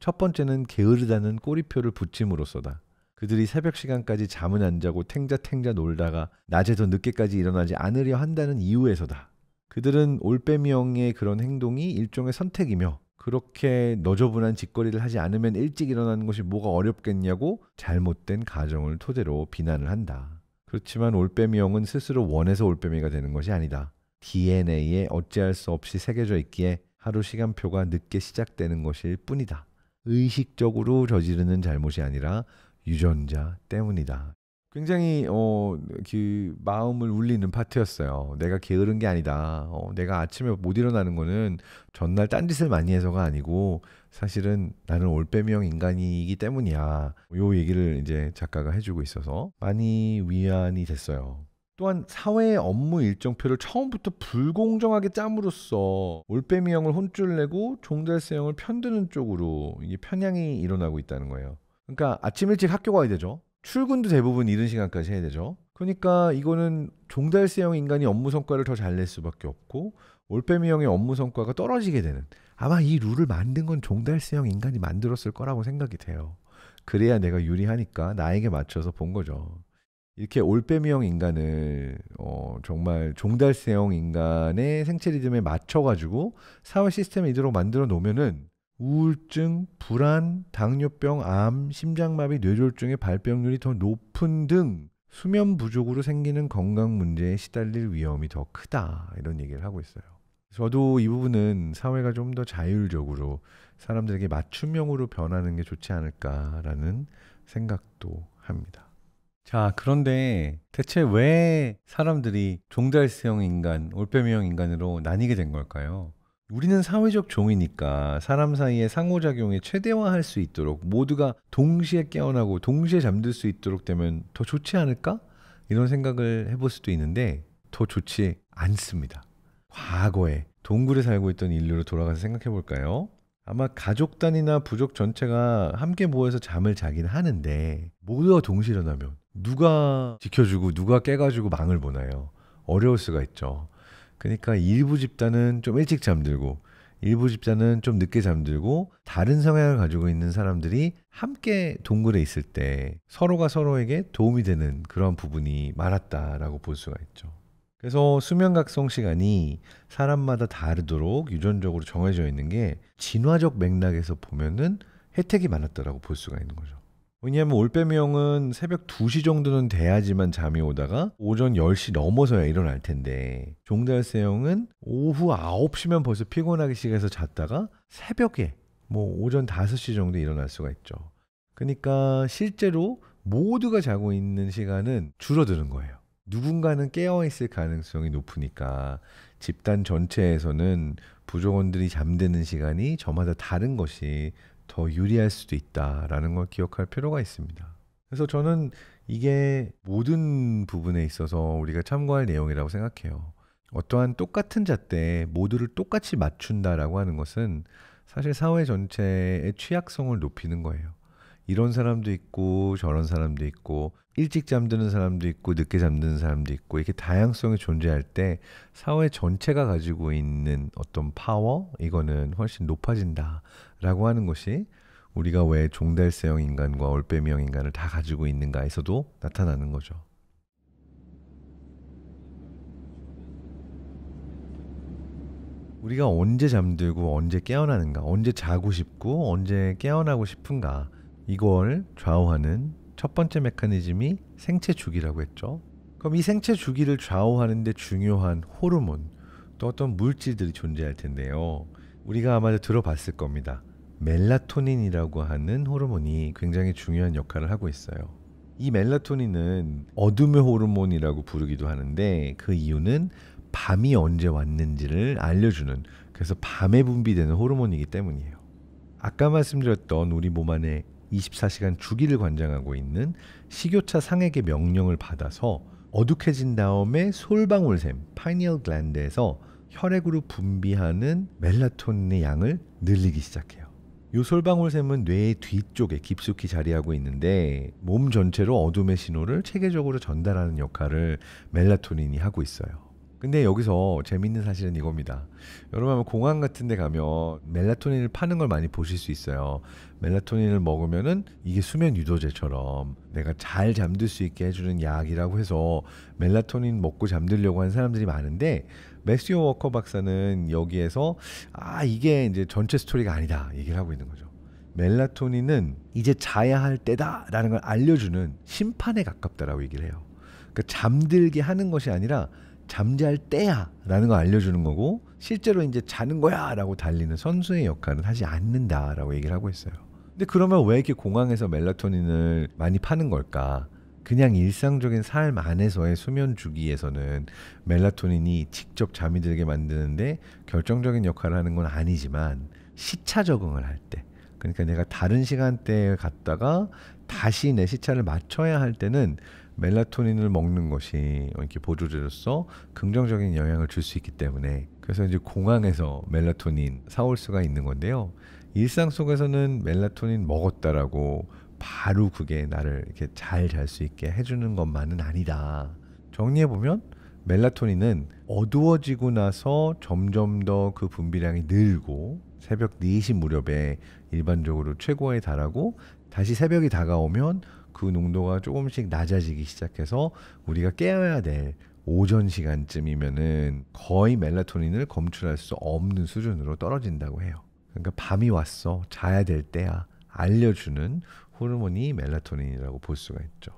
첫 번째는 게으르다는 꼬리표를 붙임으로써다. 그들이 새벽 시간까지 잠은 안 자고 탱자탱자 놀다가 낮에 더 늦게까지 일어나지 않으려 한다는 이유에서다. 그들은 올빼미형의 그런 행동이 일종의 선택이며, 그렇게 너저분한 짓거리를 하지 않으면 일찍 일어나는 것이 뭐가 어렵겠냐고 잘못된 가정을 토대로 비난을 한다. 그렇지만 올빼미형은 스스로 원해서 올빼미가 되는 것이 아니다. DNA에 어찌할 수 없이 새겨져 있기에 하루 시간표가 늦게 시작되는 것일 뿐이다. 의식적으로 저지르는 잘못이 아니라 유전자 때문이다. 굉장히 그 마음을 울리는 파트였어요. 내가 게으른 게 아니다. 내가 아침에 못 일어나는 거는 전날 딴짓을 많이 해서가 아니고 사실은 나는 올빼미형 인간이기 때문이야. 요 얘기를 이제 작가가 해주고 있어서 많이 위안이 됐어요. 또한 사회의 업무 일정표를 처음부터 불공정하게 짬으로써 올빼미형을 혼쭐 내고 종달새형을 편드는 쪽으로 이게 편향이 일어나고 있다는 거예요. 그러니까 아침 일찍 학교 가야 되죠. 출근도 대부분 이른 시간까지 해야 되죠. 그러니까 이거는 종달새형 인간이 업무 성과를 더 잘 낼 수밖에 없고 올빼미형의 업무 성과가 떨어지게 되는, 아마 이 룰을 만든 건 종달새형 인간이 만들었을 거라고 생각이 돼요. 그래야 내가 유리하니까 나에게 맞춰서 본 거죠. 이렇게 올빼미형 인간을 정말 종달새형 인간의 생체 리듬에 맞춰가지고 사회 시스템을 이대로 만들어 놓으면은 우울증, 불안, 당뇨병, 암, 심장마비, 뇌졸중의 발병률이 더 높은 등 수면 부족으로 생기는 건강 문제에 시달릴 위험이 더 크다, 이런 얘기를 하고 있어요. 저도 이 부분은 사회가 좀 더 자율적으로 사람들에게 맞춤형으로 변하는 게 좋지 않을까라는 생각도 합니다. 자, 그런데 대체 왜 사람들이 종달새형 인간, 올빼미형 인간으로 나뉘게 된 걸까요? 우리는 사회적 종이니까 사람 사이의 상호작용을 최대화할 수 있도록 모두가 동시에 깨어나고 동시에 잠들 수 있도록 되면 더 좋지 않을까? 이런 생각을 해볼 수도 있는데 더 좋지 않습니다. 과거에 동굴에 살고 있던 인류로 돌아가서 생각해 볼까요? 아마 가족 단위나 부족 전체가 함께 모여서 잠을 자긴 하는데 모두가 동시에 일어나면 누가 지켜주고 누가 깨가지고 망을 보나요? 어려울 수가 있죠. 그러니까 일부 집단은 좀 일찍 잠들고 일부 집단은 좀 늦게 잠들고 다른 성향을 가지고 있는 사람들이 함께 동굴에 있을 때 서로가 서로에게 도움이 되는 그런 부분이 많았다라고 볼 수가 있죠. 그래서 수면 각성 시간이 사람마다 다르도록 유전적으로 정해져 있는 게 진화적 맥락에서 보면은 혜택이 많았다라고 볼 수가 있는 거죠. 왜냐하면 올빼미형은 새벽 2시 정도는 돼야지만 잠이 오다가 오전 10시 넘어서야 일어날 텐데 종달새형은 오후 9시면 벌써 피곤하기 시작해서 잤다가 새벽에 뭐 오전 5시 정도에 일어날 수가 있죠. 그러니까 실제로 모두가 자고 있는 시간은 줄어드는 거예요. 누군가는 깨어있을 가능성이 높으니까 집단 전체에서는 부족원들이 잠드는 시간이 저마다 다른 것이 더 유리할 수도 있다라는 걸 기억할 필요가 있습니다. 그래서 저는 이게 모든 부분에 있어서 우리가 참고할 내용이라고 생각해요. 어떠한 똑같은 잣대에 모두를 똑같이 맞춘다라고 하는 것은 사실 사회 전체의 취약성을 높이는 거예요. 이런 사람도 있고 저런 사람도 있고 일찍 잠드는 사람도 있고 늦게 잠드는 사람도 있고 이렇게 다양성이 존재할 때 사회 전체가 가지고 있는 어떤 파워 이거는 훨씬 높아진다라고 하는 것이 우리가 왜 종달새형 인간과 올빼미형 인간을 다 가지고 있는가에서도 나타나는 거죠. 우리가 언제 잠들고 언제 깨어나는가, 언제 자고 싶고 언제 깨어나고 싶은가, 이걸 좌우하는 첫 번째 메커니즘이 생체 주기라고 했죠. 그럼 이 생체 주기를 좌우하는 데 중요한 호르몬, 또 어떤 물질들이 존재할 텐데요. 우리가 아마도 들어봤을 겁니다. 멜라토닌이라고 하는 호르몬이 굉장히 중요한 역할을 하고 있어요. 이 멜라토닌은 어둠의 호르몬이라고 부르기도 하는데 그 이유는 밤이 언제 왔는지를 알려주는, 그래서 밤에 분비되는 호르몬이기 때문이에요. 아까 말씀드렸던 우리 몸 안에 24시간 주기를 관장하고 있는 식욕차 상액의 명령을 받아서 어둑해진 다음에 솔방울샘 파이니얼 글랜드에서 혈액으로 분비하는 멜라토닌의 양을 늘리기 시작해요. 이 솔방울샘은 뇌의 뒤쪽에 깊숙이 자리하고 있는데 몸 전체로 어둠의 신호를 체계적으로 전달하는 역할을 멜라토닌이 하고 있어요. 근데 여기서 재밌는 사실은 이겁니다. 여러분 공항 같은 데 가면 멜라토닌을 파는 걸 많이 보실 수 있어요. 멜라토닌을 먹으면은 이게 수면 유도제처럼 내가 잘 잠들 수 있게 해주는 약이라고 해서 멜라토닌 먹고 잠들려고 하는 사람들이 많은데, 매스유 워커 박사는 여기에서 이게 이제 전체 스토리가 아니다 얘기를 하고 있는 거죠. 멜라토닌은 이제 자야 할 때다라는 걸 알려주는 심판에 가깝다라고 얘기를 해요. 그러니까 잠들게 하는 것이 아니라 잠잘 때야 라는 걸 알려주는 거고, 실제로 이제 자는 거야 라고 달리는 선수의 역할은 하지 않는다 라고 얘기를 하고 있어요. 근데 그러면 왜 이렇게 공항에서 멜라토닌을 많이 파는 걸까? 그냥 일상적인 삶 안에서의 수면 주기에서는 멜라토닌이 직접 잠이 들게 만드는데 결정적인 역할을 하는 건 아니지만, 시차 적응을 할 때, 그러니까 내가 다른 시간대에 갔다가 다시 내 시차를 맞춰야 할 때는 멜라토닌을 먹는 것이 이렇게 보조제로서 긍정적인 영향을 줄 수 있기 때문에, 그래서 이제 공항에서 멜라토닌 사올 수가 있는 건데요. 일상 속에서는 멜라토닌 먹었다라고 바로 그게 나를 이렇게 잘 잘 수 있게 해주는 것만은 아니다. 정리해보면 멜라토닌은 어두워지고 나서 점점 더 그 분비량이 늘고 새벽 4시 무렵에 일반적으로 최고에 달하고, 다시 새벽이 다가오면 그 농도가 조금씩 낮아지기 시작해서 우리가 깨어야 될 오전 시간쯤이면은 거의 멜라토닌을 검출할 수 없는 수준으로 떨어진다고 해요. 그러니까 밤이 왔어, 자야 될 때야 알려주는 호르몬이 멜라토닌이라고 볼 수가 있죠.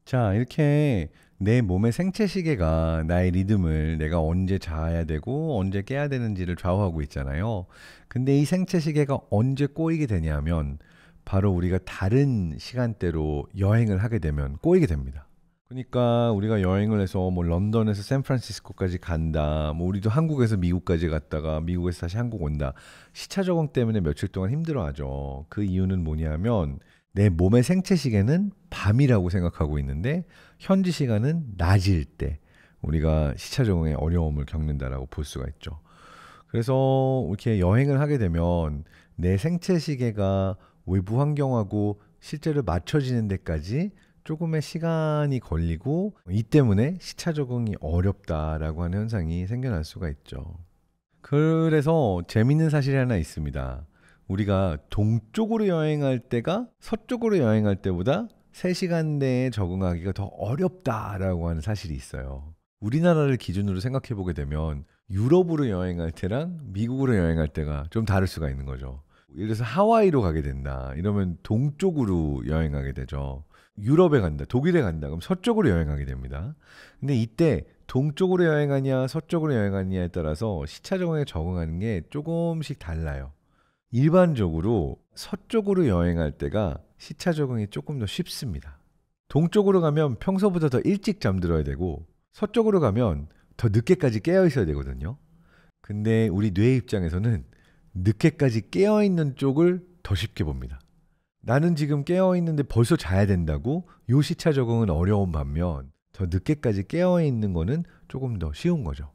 자, 이렇게 내 몸의 생체 시계가 나의 리듬을, 내가 언제 자야 되고 언제 깨야 되는지를 좌우하고 있잖아요. 근데 이 생체 시계가 언제 꼬이게 되냐면 바로 우리가 다른 시간대로 여행을 하게 되면 꼬이게 됩니다. 그러니까 우리가 여행을 해서 뭐 런던에서 샌프란시스코까지 간다, 뭐 우리도 한국에서 미국까지 갔다가 미국에서 다시 한국 온다, 시차 적응 때문에 며칠 동안 힘들어하죠. 그 이유는 뭐냐면 내 몸의 생체 시계는 밤이라고 생각하고 있는데 현지 시간은 낮일 때 우리가 시차 적응에 어려움을 겪는다라고 볼 수가 있죠. 그래서 이렇게 여행을 하게 되면 내 생체 시계가 외부 환경하고 실제로 맞춰지는 데까지 조금의 시간이 걸리고, 이 때문에 시차 적응이 어렵다라고 하는 현상이 생겨날 수가 있죠. 그래서 재밌는 사실이 하나 있습니다. 우리가 동쪽으로 여행할 때가 서쪽으로 여행할 때보다 3시간 내에 적응하기가 더 어렵다라고 하는 사실이 있어요. 우리나라를 기준으로 생각해 보게 되면 유럽으로 여행할 때랑 미국으로 여행할 때가 좀 다를 수가 있는 거죠. 예를 들어서 하와이로 가게 된다 이러면 동쪽으로 여행하게 되죠. 유럽에 간다, 독일에 간다 그럼 서쪽으로 여행하게 됩니다. 근데 이때 동쪽으로 여행하냐 서쪽으로 여행하냐에 따라서 시차 적응에 적응하는 게 조금씩 달라요. 일반적으로 서쪽으로 여행할 때가 시차 적응이 조금 더 쉽습니다. 동쪽으로 가면 평소보다 더 일찍 잠들어야 되고 서쪽으로 가면 더 늦게까지 깨어 있어야 되거든요. 근데 우리 뇌 입장에서는 늦게까지 깨어 있는 쪽을 더 쉽게 봅니다. 나는 지금 깨어 있는데 벌써 자야 된다고 요 시차 적응은 어려운 반면 더 늦게까지 깨어 있는 거는 조금 더 쉬운 거죠.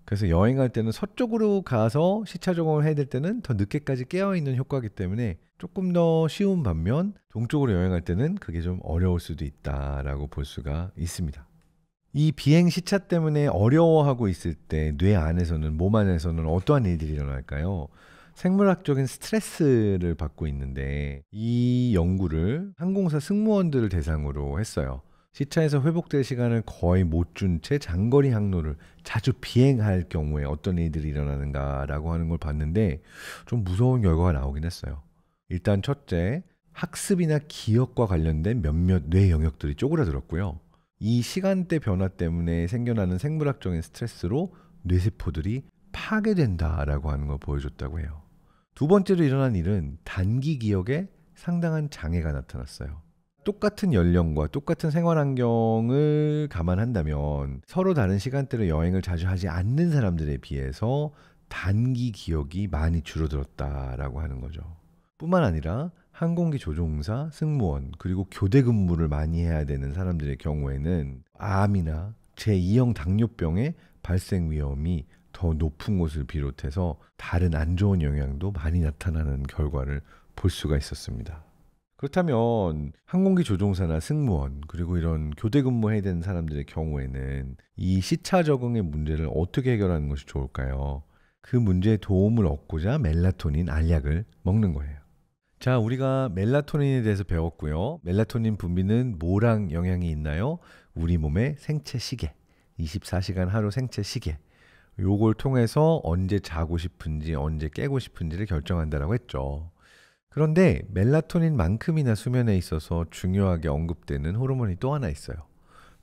그래서 여행할 때는 서쪽으로 가서 시차 적응을 해야 될 때는 더 늦게까지 깨어 있는 효과이기 때문에 조금 더 쉬운 반면 동쪽으로 여행할 때는 그게 좀 어려울 수도 있다라고 볼 수가 있습니다. 이 비행 시차 때문에 어려워하고 있을 때 뇌 안에서는, 몸 안에서는 어떠한 일들이 일어날까요? 생물학적인 스트레스를 받고 있는데 이 연구를 항공사 승무원들을 대상으로 했어요. 시차에서 회복될 시간을 거의 못 준 채 장거리 항로를 자주 비행할 경우에 어떤 일들이 일어나는가라고 하는 걸 봤는데 좀 무서운 결과가 나오긴 했어요. 일단 첫째, 학습이나 기억과 관련된 몇몇 뇌 영역들이 쪼그라들었고요. 이 시간대 변화 때문에 생겨나는 생물학적인 스트레스로 뇌세포들이 파괴된다라고 하는 걸 보여줬다고 해요. 두 번째로 일어난 일은 단기 기억에 상당한 장애가 나타났어요. 똑같은 연령과 똑같은 생활 환경을 감안한다면 서로 다른 시간대로 여행을 자주 하지 않는 사람들에 비해서 단기 기억이 많이 줄어들었다라고 하는 거죠. 뿐만 아니라 항공기 조종사, 승무원, 그리고 교대 근무를 많이 해야 되는 사람들의 경우에는 암이나 제2형 당뇨병의 발생 위험이 더 높은 것을 비롯해서 다른 안 좋은 영향도 많이 나타나는 결과를 볼 수가 있었습니다. 그렇다면 항공기 조종사나 승무원, 그리고 이런 교대 근무해야 되는 사람들의 경우에는 이 시차 적응의 문제를 어떻게 해결하는 것이 좋을까요? 그 문제에 도움을 얻고자 멜라토닌 알약을 먹는 거예요. 자, 우리가 멜라토닌에 대해서 배웠고요. 멜라토닌 분비는 뭐랑 영향이 있나요? 우리 몸의 생체 시계, 24시간 하루 생체 시계. 요걸 통해서 언제 자고 싶은지, 언제 깨고 싶은지를 결정한다라고 했죠. 그런데 멜라토닌만큼이나 수면에 있어서 중요하게 언급되는 호르몬이 또 하나 있어요.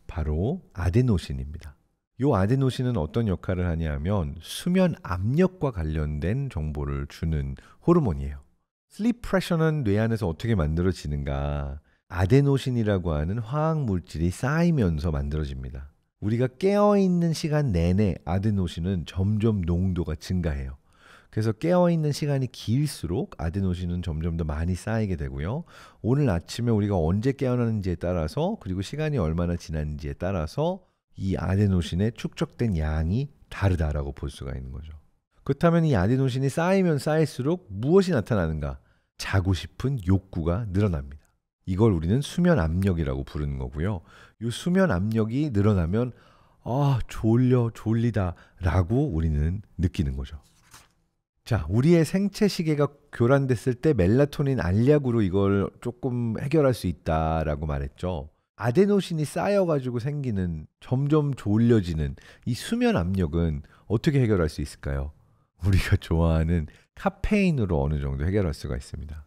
바로 아데노신입니다. 요 아데노신은 어떤 역할을 하냐 하면 수면 압력과 관련된 정보를 주는 호르몬이에요. 슬립 프레셔는 뇌 안에서 어떻게 만들어지는가? 아데노신이라고 하는 화학 물질이 쌓이면서 만들어집니다. 우리가 깨어있는 시간 내내 아데노신은 점점 농도가 증가해요. 그래서 깨어있는 시간이 길수록 아데노신은 점점 더 많이 쌓이게 되고요. 오늘 아침에 우리가 언제 깨어나는지에 따라서, 그리고 시간이 얼마나 지났는지에 따라서 이 아데노신의 축적된 양이 다르다라고 볼 수가 있는 거죠. 그렇다면 이 아데노신이 쌓이면 쌓일수록 무엇이 나타나는가? 자고 싶은 욕구가 늘어납니다. 이걸 우리는 수면 압력이라고 부르는 거고요. 이 수면 압력이 늘어나면 졸리다 라고 우리는 느끼는 거죠. 자, 우리의 생체 시계가 교란됐을 때 멜라토닌 알약으로 이걸 조금 해결할 수 있다라고 말했죠. 아데노신이 쌓여가지고 생기는 점점 졸려지는 이 수면 압력은 어떻게 해결할 수 있을까요? 우리가 좋아하는 카페인으로 어느 정도 해결할 수가 있습니다.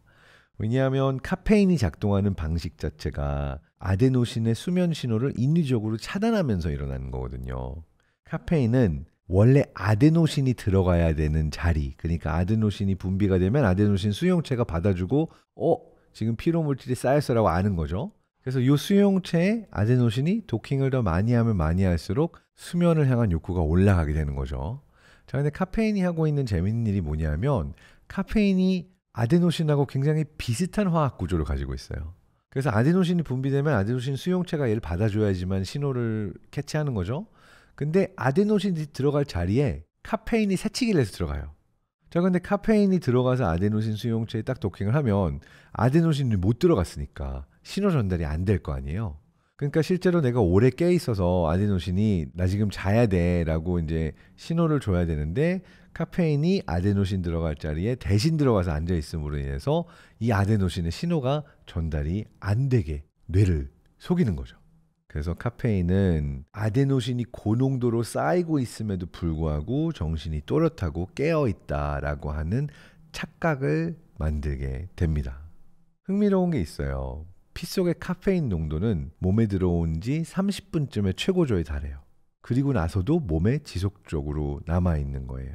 왜냐하면 카페인이 작동하는 방식 자체가 아데노신의 수면 신호를 인위적으로 차단하면서 일어나는 거거든요. 카페인은 원래 아데노신이 들어가야 되는 자리, 그러니까 아데노신이 분비가 되면 아데노신 수용체가 받아주고 지금 피로물질이 쌓였어라고 아는 거죠. 그래서 이 수용체에 아데노신이 도킹을 더 많이 하면 많이 할수록 수면을 향한 욕구가 올라가게 되는 거죠. 자, 근데 카페인이 하고 있는 재밌는 일이 뭐냐면 카페인이 아데노신하고 굉장히 비슷한 화학 구조를 가지고 있어요. 그래서 아데노신이 분비되면 아데노신 수용체가 얘를 받아줘야지만 신호를 캐치하는 거죠. 근데 아데노신이 들어갈 자리에 카페인이 새치기를 해서 들어가요. 자, 근데 카페인이 들어가서 아데노신 수용체에 딱 도킹을 하면 아데노신이 못 들어갔으니까 신호 전달이 안 될 거 아니에요. 그러니까 실제로 내가 오래 깨 있어서 아데노신이 나 지금 자야 돼라고 이제 신호를 줘야 되는데 카페인이 아데노신 들어갈 자리에 대신 들어가서 앉아 있음으로 인해서 이 아데노신의 신호가 전달이 안 되게 뇌를 속이는 거죠. 그래서 카페인은 아데노신이 고농도로 쌓이고 있음에도 불구하고 정신이 또렷하고 깨어 있다라고 하는 착각을 만들게 됩니다. 흥미로운 게 있어요. 피 속의 카페인 농도는 몸에 들어온 지 30분쯤에 최고조에 달해요. 그리고 나서도 몸에 지속적으로 남아있는 거예요.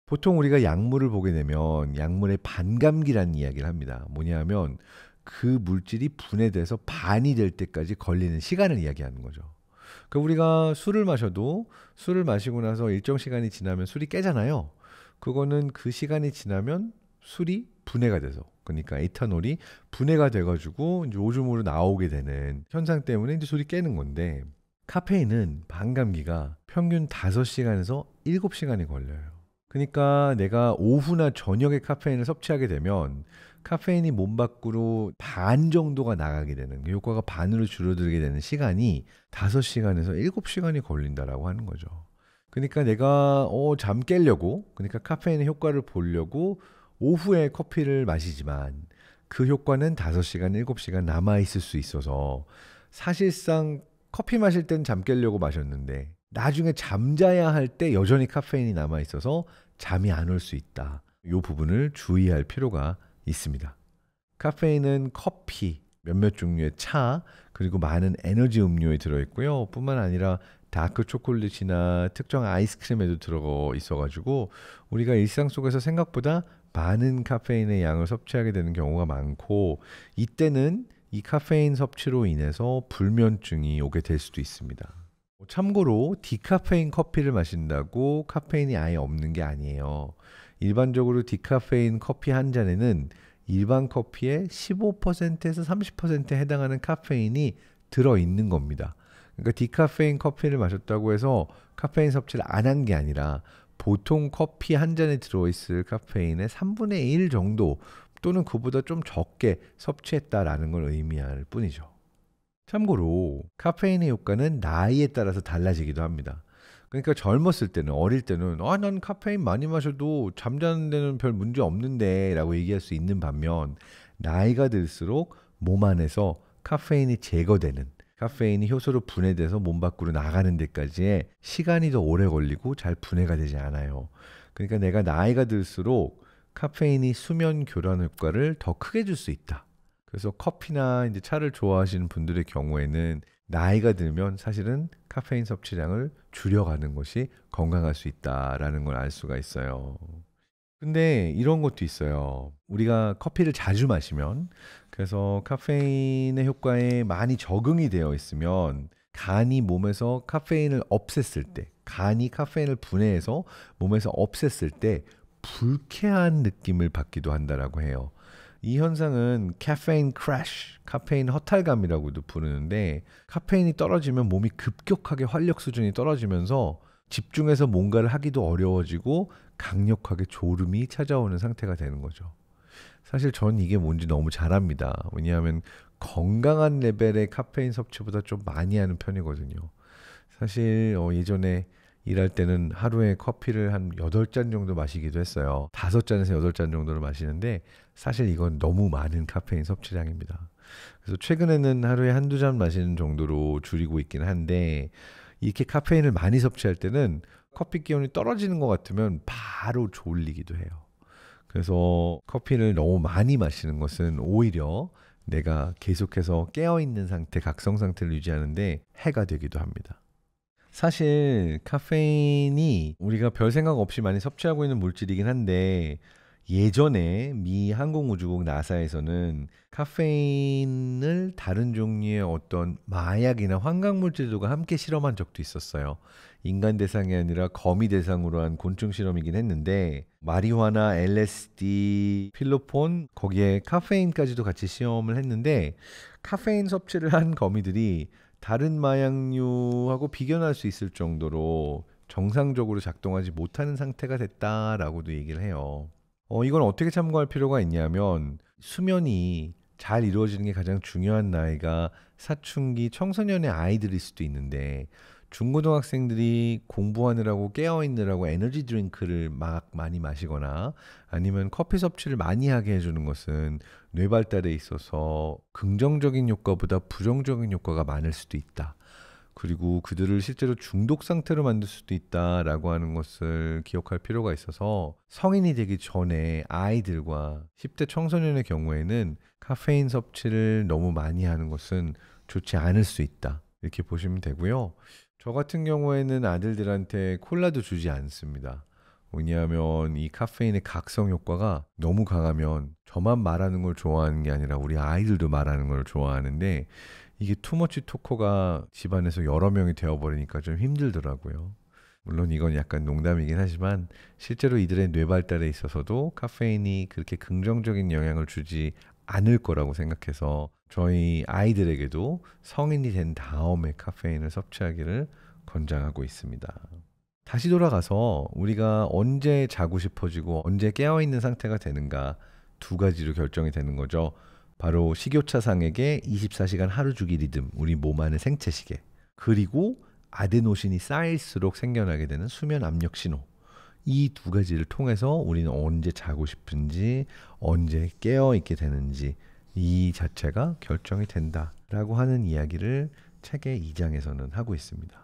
보통 우리가 약물을 보게 되면 약물의 반감기라는 이야기를 합니다. 뭐냐면 그 물질이 분해돼서 반이 될 때까지 걸리는 시간을 이야기하는 거죠. 그러니까 우리가 술을 마셔도 술을 마시고 나서 일정 시간이 지나면 술이 깨잖아요. 그거는 그 시간이 지나면 술이 분해가 돼서, 그러니까 에탄올이 분해가 돼가지고 이제 오줌으로 나오게 되는 현상 때문에 이제 술이 깨는 건데, 카페인은 반감기가 평균 5시간에서 7시간이 걸려요. 그러니까 내가 오후나 저녁에 카페인을 섭취하게 되면 카페인이 몸 밖으로 반 정도가 나가게 되는, 그 효과가 반으로 줄어들게 되는 시간이 5시간에서 7시간이 걸린다라고 하는 거죠. 그러니까 내가 잠 깨려고, 그러니까 카페인의 효과를 보려고 오후에 커피를 마시지만 그 효과는 5시간, 7시간 남아있을 수 있어서 사실상 커피 마실 땐 잠 깨려고 마셨는데 나중에 잠자야 할 때 여전히 카페인이 남아있어서 잠이 안 올 수 있다. 이 부분을 주의할 필요가 있습니다. 카페인은 커피, 몇몇 종류의 차, 그리고 많은 에너지 음료에 들어있고요. 뿐만 아니라 다크 초콜릿이나 특정 아이스크림에도 들어가 있어가지고 우리가 일상 속에서 생각보다 많은 카페인의 양을 섭취하게 되는 경우가 많고, 이때는 이 카페인 섭취로 인해서 불면증이 오게 될 수도 있습니다. 참고로 디카페인 커피를 마신다고 카페인이 아예 없는 게 아니에요. 일반적으로 디카페인 커피 한 잔에는 일반 커피의 15%에서 30%에 해당하는 카페인이 들어있는 겁니다. 그러니까 디카페인 커피를 마셨다고 해서 카페인 섭취를 안 한 게 아니라 보통 커피 한 잔에 들어있을 카페인의 3분의 1 정도 또는 그보다 좀 적게 섭취했다라는 걸 의미할 뿐이죠. 참고로 카페인의 효과는 나이에 따라서 달라지기도 합니다. 그러니까 젊었을 때는, 어릴 때는 난 카페인 많이 마셔도 잠자는 데는 별 문제 없는데 라고 얘기할 수 있는 반면, 나이가 들수록 몸 안에서 카페인이 제거되는, 카페인이 효소로 분해돼서 몸 밖으로 나가는 데까지의 시간이 더 오래 걸리고 잘 분해가 되지 않아요. 그러니까 내가 나이가 들수록 카페인이 수면 교란 효과를 더 크게 줄 수 있다. 그래서 커피나 이제 차를 좋아하시는 분들의 경우에는 나이가 들면 사실은 카페인 섭취량을 줄여가는 것이 건강할 수 있다라는 걸 알 수가 있어요. 근데 이런 것도 있어요. 우리가 커피를 자주 마시면, 그래서 카페인의 효과에 많이 적응이 되어 있으면 간이 몸에서 카페인을 없앴을 때, 간이 카페인을 분해해서 몸에서 없앴을 때 불쾌한 느낌을 받기도 한다라고 해요. 이 현상은 카페인 크래쉬, 카페인 허탈감이라고도 부르는데, 카페인이 떨어지면 몸이 급격하게 활력 수준이 떨어지면서 집중해서 뭔가를 하기도 어려워지고 강력하게 졸음이 찾아오는 상태가 되는 거죠. 사실 전 이게 뭔지 너무 잘 압니다. 왜냐하면 건강한 레벨의 카페인 섭취보다 좀 많이 하는 편이거든요. 사실 예전에 일할 때는 하루에 커피를 한 8잔 정도 마시기도 했어요. 5잔에서 8잔 정도를 마시는데 사실 이건 너무 많은 카페인 섭취량입니다. 그래서 최근에는 하루에 한두 잔 마시는 정도로 줄이고 있긴 한데, 이렇게 카페인을 많이 섭취할 때는 커피 기온이 떨어지는 것 같으면 바로 졸리기도 해요. 그래서 커피를 너무 많이 마시는 것은 오히려 내가 계속해서 깨어있는 상태, 각성 상태를 유지하는데 해가 되기도 합니다. 사실 카페인이 우리가 별 생각 없이 많이 섭취하고 있는 물질이긴 한데, 예전에 미 항공우주국 나사에서는 카페인을 다른 종류의 어떤 마약이나 환각물질들과 함께 실험한 적도 있었어요. 인간 대상이 아니라 거미 대상으로 한 곤충 실험이긴 했는데, 마리화나 LSD, 필로폰, 거기에 카페인까지도 같이 시험을 했는데, 카페인 섭취를 한 거미들이 다른 마약류하고 비견할 수 있을 정도로 정상적으로 작동하지 못하는 상태가 됐다라고도 얘기를 해요. 이건 어떻게 참고할 필요가 있냐면, 수면이 잘 이루어지는 게 가장 중요한 나이가 사춘기 청소년의 아이들일 수도 있는데, 중고등학생들이 공부하느라고 깨어있느라고 에너지 드링크를 막 많이 마시거나 아니면 커피 섭취를 많이 하게 해주는 것은 뇌 발달에 있어서 긍정적인 효과보다 부정적인 효과가 많을 수도 있다. 그리고 그들을 실제로 중독 상태로 만들 수도 있다라고 하는 것을 기억할 필요가 있어서, 성인이 되기 전에 아이들과 10대 청소년의 경우에는 카페인 섭취를 너무 많이 하는 것은 좋지 않을 수 있다. 이렇게 보시면 되고요. 저 같은 경우에는 아들들한테 콜라도 주지 않습니다. 왜냐하면 이 카페인의 각성 효과가 너무 강하면 저만 말하는 걸 좋아하는 게 아니라 우리 아이들도 말하는 걸 좋아하는데 이게 투머치 토커가 집안에서 여러 명이 되어버리니까 좀 힘들더라고요. 물론 이건 약간 농담이긴 하지만 실제로 이들의 뇌 발달에 있어서도 카페인이 그렇게 긍정적인 영향을 주지 않을 거라고 생각해서 저희 아이들에게도 성인이 된 다음에 카페인을 섭취하기를 권장하고 있습니다. 다시 돌아가서 우리가 언제 자고 싶어지고 언제 깨어있는 상태가 되는가 두 가지로 결정이 되는 거죠. 바로 식욕차상에게 24시간 하루 주기 리듬, 우리 몸 안의 생체 시계, 그리고 아데노신이 쌓일수록 생겨나게 되는 수면 압력 신호. 이 두 가지를 통해서 우리는 언제 자고 싶은지, 언제 깨어있게 되는지 이 자체가 결정이 된다라고 하는 이야기를 책의 2장에서는 하고 있습니다.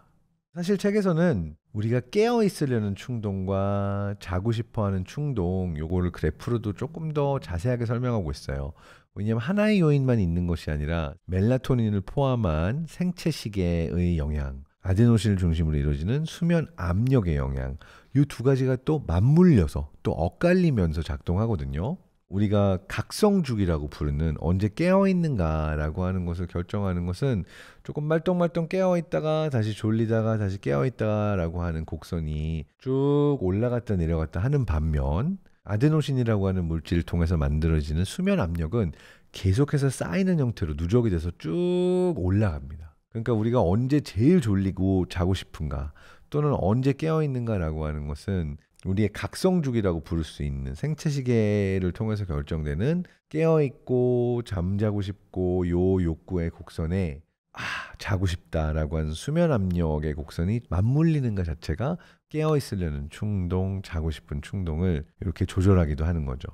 사실 책에서는 우리가 깨어있으려는 충동과 자고 싶어하는 충동, 요거를 그래프로도 조금 더 자세하게 설명하고 있어요. 왜냐하면 하나의 요인만 있는 것이 아니라 멜라토닌을 포함한 생체 시계의 영향, 아데노신을 중심으로 이루어지는 수면 압력의 영향, 이 두 가지가 또 맞물려서 또 엇갈리면서 작동하거든요. 우리가 각성주기라고 부르는 언제 깨어있는가라고 하는 것을 결정하는 것은 조금 말똥말똥 깨어있다가 다시 졸리다가 다시 깨어있다라고 하는 곡선이 쭉 올라갔다 내려갔다 하는 반면 아데노신이라고 하는 물질을 통해서 만들어지는 수면 압력은 계속해서 쌓이는 형태로 누적이 돼서 쭉 올라갑니다. 그러니까 우리가 언제 제일 졸리고 자고 싶은가 또는 언제 깨어있는가라고 하는 것은 우리의 각성주기라고 부를 수 있는 생체시계를 통해서 결정되는 깨어있고 잠자고 싶고 요 욕구의 곡선에 자고 싶다라고 하는 수면 압력의 곡선이 맞물리는 것 자체가 깨어있으려는 충동, 자고 싶은 충동을 이렇게 조절하기도 하는 거죠.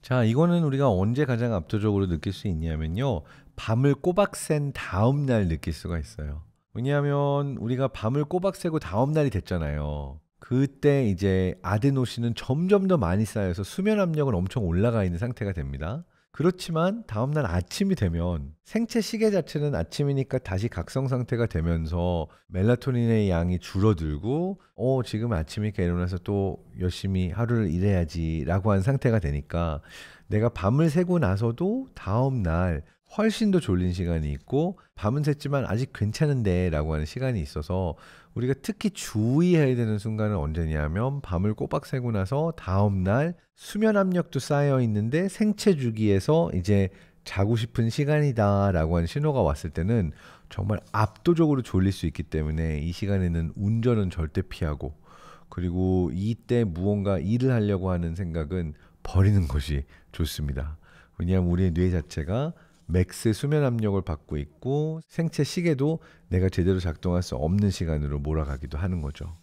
자, 이거는 우리가 언제 가장 압도적으로 느낄 수 있냐면요. 밤을 꼬박 샌 다음 날 느낄 수가 있어요. 왜냐하면 우리가 밤을 꼬박 새고 다음 날이 됐잖아요. 그때 이제 아데노신은 점점 더 많이 쌓여서 수면 압력은 엄청 올라가 있는 상태가 됩니다. 그렇지만 다음날 아침이 되면 생체 시계 자체는 아침이니까 다시 각성 상태가 되면서 멜라토닌의 양이 줄어들고 지금 아침이니까 일어나서 또 열심히 하루를 일해야지 라고 한 상태가 되니까 내가 밤을 새고 나서도 다음날 훨씬 더 졸린 시간이 있고 밤은 샜지만 아직 괜찮은데 라고 하는 시간이 있어서 우리가 특히 주의해야 되는 순간은 언제냐면 밤을 꼬박 새고 나서 다음날 수면 압력도 쌓여 있는데 생체 주기에서 이제 자고 싶은 시간이다 라고 하는 신호가 왔을 때는 정말 압도적으로 졸릴 수 있기 때문에 이 시간에는 운전은 절대 피하고 그리고 이때 무언가 일을 하려고 하는 생각은 버리는 것이 좋습니다. 왜냐하면 우리의 뇌 자체가 맥스 수면 압력을 받고 있고 생체 시계도 내가 제대로 작동할 수 없는 시간으로 몰아가기도 하는 거죠.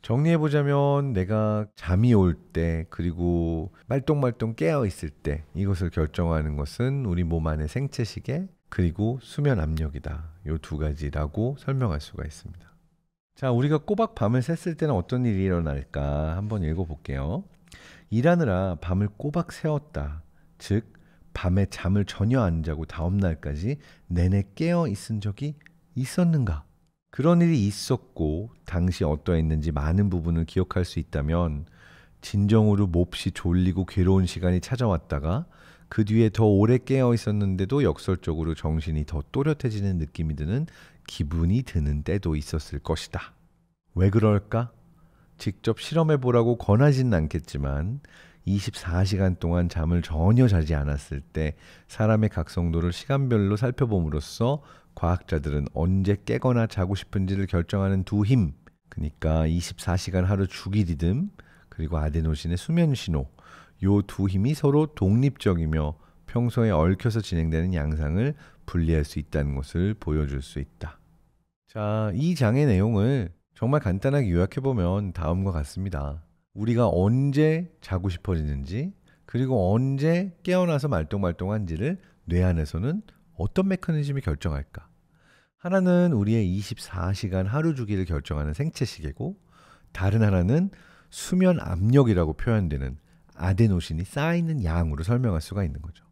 정리해보자면 내가 잠이 올 때 그리고 말똥말똥 깨어있을 때 이것을 결정하는 것은 우리 몸 안의 생체 시계 그리고 수면 압력이다. 이 두 가지라고 설명할 수가 있습니다. 자, 우리가 꼬박 밤을 샜을 때는 어떤 일이 일어날까 한번 읽어볼게요. 일하느라 밤을 꼬박 새웠다. 즉 밤에 잠을 전혀 안 자고 다음 날까지 내내 깨어 있은 적이 있었는가? 그런 일이 있었고 당시 어떠했는지 많은 부분을 기억할 수 있다면 진정으로 몹시 졸리고 괴로운 시간이 찾아왔다가 그 뒤에 더 오래 깨어 있었는데도 역설적으로 정신이 더 또렷해지는 느낌이 드는 기분이 드는 때도 있었을 것이다. 왜 그럴까? 직접 실험해보라고 권하지는 않겠지만 24시간 동안 잠을 전혀 자지 않았을 때 사람의 각성도를 시간별로 살펴봄으로써 과학자들은 언제 깨거나 자고 싶은지를 결정하는 두 힘, 그러니까 24시간 하루 주기 리듬 그리고 아데노신의 수면 신호, 요 두 힘이 서로 독립적이며 평소에 얽혀서 진행되는 양상을 분리할 수 있다는 것을 보여줄 수 있다. 자, 이 장의 내용을 정말 간단하게 요약해보면 다음과 같습니다. 우리가 언제 자고 싶어지는지 그리고 언제 깨어나서 말똥말똥한지를 뇌 안에서는 어떤 메커니즘이 결정할까? 하나는 우리의 24시간 하루 주기를 결정하는 생체 시계고 다른 하나는 수면 압력이라고 표현되는 아데노신이 쌓이는 양으로 설명할 수가 있는 거죠.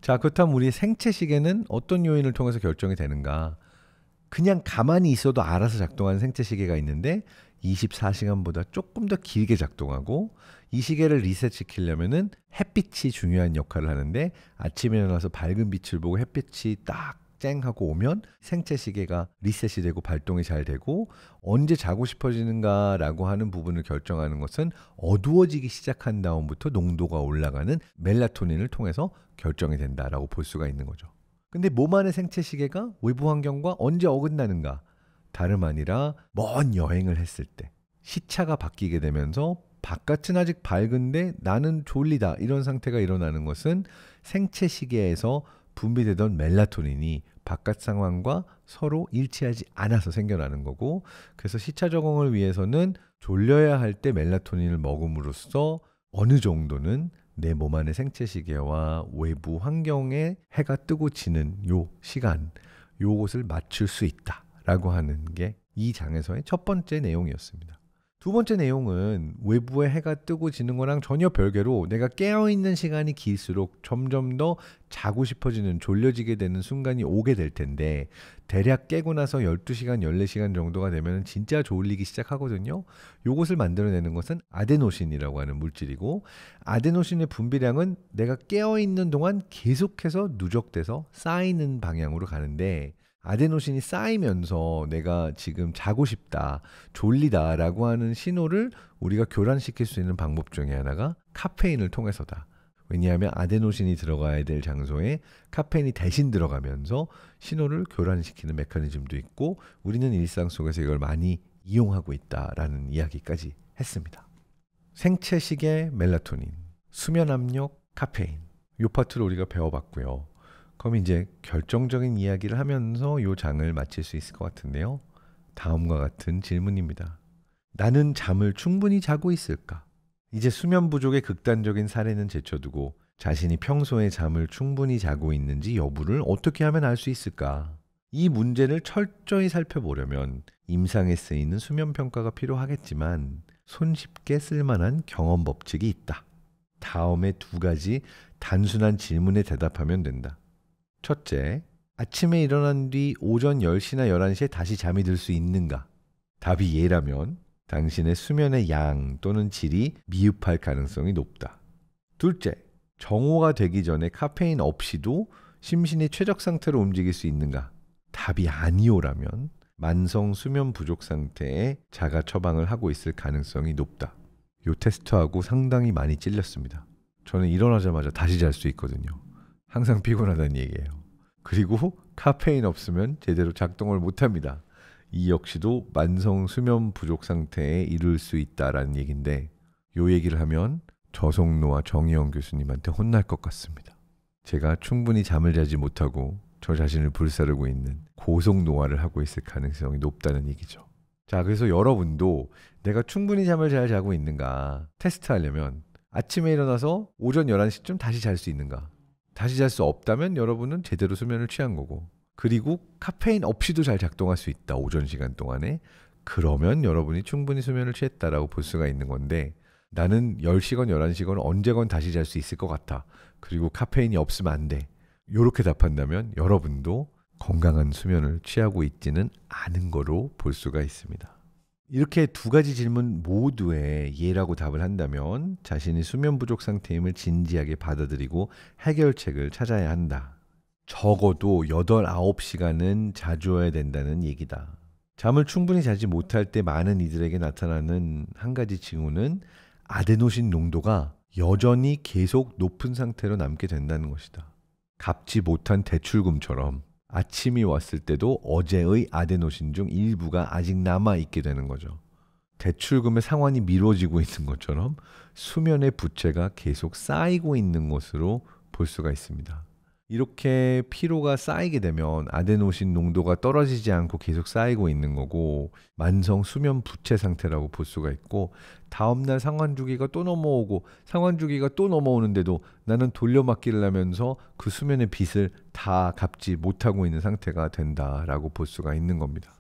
자, 그렇다면 우리의 생체 시계는 어떤 요인을 통해서 결정이 되는가? 그냥 가만히 있어도 알아서 작동하는 생체 시계가 있는데 24시간보다 조금 더 길게 작동하고 이 시계를 리셋시키려면은 햇빛이 중요한 역할을 하는데 아침에 일어나서 밝은 빛을 보고 햇빛이 딱 쨍하고 오면 생체 시계가 리셋이 되고 발동이 잘 되고 언제 자고 싶어지는가라고 하는 부분을 결정하는 것은 어두워지기 시작한 다음부터 농도가 올라가는 멜라토닌을 통해서 결정이 된다라고 볼 수가 있는 거죠. 근데 몸 안의 생체 시계가 외부 환경과 언제 어긋나는가? 다름 아니라 먼 여행을 했을 때 시차가 바뀌게 되면서 바깥은 아직 밝은데 나는 졸리다 이런 상태가 일어나는 것은 생체 시계에서 분비되던 멜라토닌이 바깥 상황과 서로 일치하지 않아서 생겨나는 거고 그래서 시차 적응을 위해서는 졸려야 할 때 멜라토닌을 먹음으로써 어느 정도는 내 몸 안의 생체 시계와 외부 환경에 해가 뜨고 지는 요 시간 요것을 맞출 수 있다라고 하는 게 이 장에서의 첫 번째 내용이었습니다. 두 번째 내용은 외부에 해가 뜨고 지는 거랑 전혀 별개로 내가 깨어있는 시간이 길수록 점점 더 자고 싶어지는 졸려지게 되는 순간이 오게 될 텐데 대략 깨고 나서 12시간, 14시간 정도가 되면 진짜 졸리기 시작하거든요. 요것을 만들어내는 것은 아데노신이라고 하는 물질이고 아데노신의 분비량은 내가 깨어있는 동안 계속해서 누적돼서 쌓이는 방향으로 가는데 아데노신이 쌓이면서 내가 지금 자고 싶다, 졸리다 라고 하는 신호를 우리가 교란시킬 수 있는 방법 중에 하나가 카페인을 통해서다. 왜냐하면 아데노신이 들어가야 될 장소에 카페인이 대신 들어가면서 신호를 교란시키는 메커니즘도 있고 우리는 일상 속에서 이걸 많이 이용하고 있다라는 이야기까지 했습니다. 생체 시계 멜라토닌, 수면 압력 카페인 이 파트를 우리가 배워봤고요. 그럼 이제 결정적인 이야기를 하면서 이 장을 마칠 수 있을 것 같은데요. 다음과 같은 질문입니다. 나는 잠을 충분히 자고 있을까? 이제 수면 부족의 극단적인 사례는 제쳐두고 자신이 평소에 잠을 충분히 자고 있는지 여부를 어떻게 하면 알 수 있을까? 이 문제를 철저히 살펴보려면 임상에 쓰이는 수면 평가가 필요하겠지만 손쉽게 쓸만한 경험 법칙이 있다. 다음에 두 가지 단순한 질문에 대답하면 된다. 첫째, 아침에 일어난 뒤 오전 10시나 11시에 다시 잠이 들 수 있는가? 답이 예라면 당신의 수면의 양 또는 질이 미흡할 가능성이 높다. 둘째, 정오가 되기 전에 카페인 없이도 심신이 최적 상태로 움직일 수 있는가? 답이 아니오라면 만성 수면 부족 상태에 자가 처방을 하고 있을 가능성이 높다. 이 테스트하고 상당히 많이 찔렸습니다. 저는 일어나자마자 다시 잘 수 있거든요. 항상 피곤하다는 얘기예요. 그리고 카페인 없으면 제대로 작동을 못합니다. 이 역시도 만성 수면 부족 상태에 이를 수 있다라는 얘기인데 이 얘기를 하면 저송노와 정의영 교수님한테 혼날 것 같습니다. 제가 충분히 잠을 자지 못하고 저 자신을 불사르고 있는 고속노화를 하고 있을 가능성이 높다는 얘기죠. 자, 그래서 여러분도 내가 충분히 잠을 잘 자고 있는가 테스트하려면 아침에 일어나서 오전 11시쯤 다시 잘 수 있는가? 다시 잘 수 없다면 여러분은 제대로 수면을 취한 거고 그리고 카페인 없이도 잘 작동할 수 있다. 오전 시간 동안에. 그러면 여러분이 충분히 수면을 취했다라고 볼 수가 있는 건데 나는 10시건 11시건 언제건 다시 잘 수 있을 것 같아. 그리고 카페인이 없으면 안 돼. 이렇게 답한다면 여러분도 건강한 수면을 취하고 있지는 않은 거로 볼 수가 있습니다. 이렇게 두 가지 질문 모두에 예라고 답을 한다면 자신이 수면 부족 상태임을 진지하게 받아들이고 해결책을 찾아야 한다. 적어도 8, 9시간은 자줘야 된다는 얘기다. 잠을 충분히 자지 못할 때 많은 이들에게 나타나는 한 가지 징후는 아데노신 농도가 여전히 계속 높은 상태로 남게 된다는 것이다. 갚지 못한 대출금처럼 아침이 왔을 때도 어제의 아데노신 중 일부가 아직 남아있게 되는 거죠. 대출금의 상환이 미뤄지고 있는 것처럼 수면의 부채가 계속 쌓이고 있는 것으로 볼 수가 있습니다. 이렇게 피로가 쌓이게 되면 아데노신 농도가 떨어지지 않고 계속 쌓이고 있는 거고 만성 수면 부채 상태라고 볼 수가 있고 다음날 상환주기가 또 넘어오고 상환주기가 또 넘어오는데도 나는 돌려막기를 하면서 그 수면의 빚을 다 갚지 못하고 있는 상태가 된다라고 볼 수가 있는 겁니다.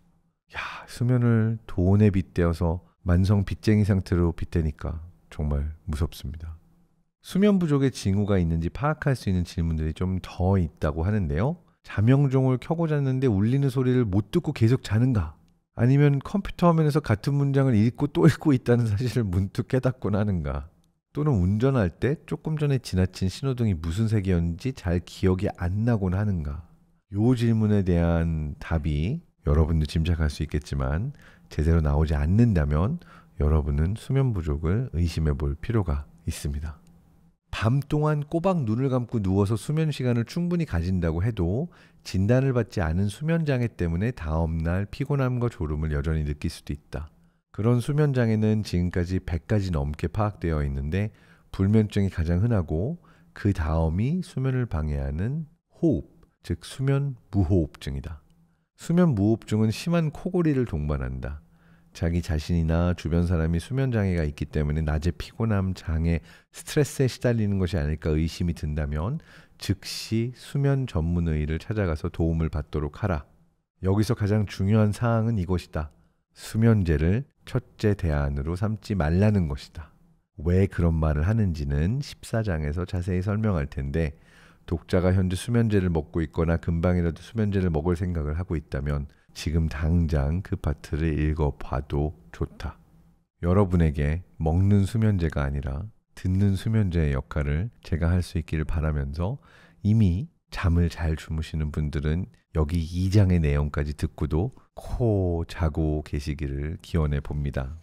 야, 수면을 돈에 빗대어서 만성 빚쟁이 상태로 빗대니까 정말 무섭습니다. 수면 부족의 징후가 있는지 파악할 수 있는 질문들이 좀 더 있다고 하는데요. 자명종을 켜고 잤는데 울리는 소리를 못 듣고 계속 자는가? 아니면 컴퓨터 화면에서 같은 문장을 읽고 또 읽고 있다는 사실을 문득 깨닫곤 하는가? 또는 운전할 때 조금 전에 지나친 신호등이 무슨 색이었는지 잘 기억이 안 나곤 하는가? 요 질문에 대한 답이 여러분도 짐작할 수 있겠지만 제대로 나오지 않는다면 여러분은 수면 부족을 의심해 볼 필요가 있습니다. 밤 동안 꼬박 눈을 감고 누워서 수면 시간을 충분히 가진다고 해도 진단을 받지 않은 수면 장애 때문에 다음날 피곤함과 졸음을 여전히 느낄 수도 있다. 그런 수면 장애는 지금까지 100가지 넘게 파악되어 있는데 불면증이 가장 흔하고 그 다음이 수면을 방해하는 호흡, 즉 수면 무호흡증이다. 수면 무호흡증은 심한 코골이를 동반한다. 자기 자신이나 주변 사람이 수면 장애가 있기 때문에 낮에 피곤함, 장애, 스트레스에 시달리는 것이 아닐까 의심이 든다면 즉시 수면 전문의를 찾아가서 도움을 받도록 하라. 여기서 가장 중요한 사항은 이것이다. 수면제를 첫째 대안으로 삼지 말라는 것이다. 왜 그런 말을 하는지는 14장에서 자세히 설명할 텐데 독자가 현재 수면제를 먹고 있거나 금방이라도 수면제를 먹을 생각을 하고 있다면 지금 당장 그 파트를 읽어봐도 좋다. 여러분에게 먹는 수면제가 아니라 듣는 수면제의 역할을 제가 할 수 있기를 바라면서 이미 잠을 잘 주무시는 분들은 여기 2장의 내용까지 듣고도 코 자고 계시기를 기원해 봅니다.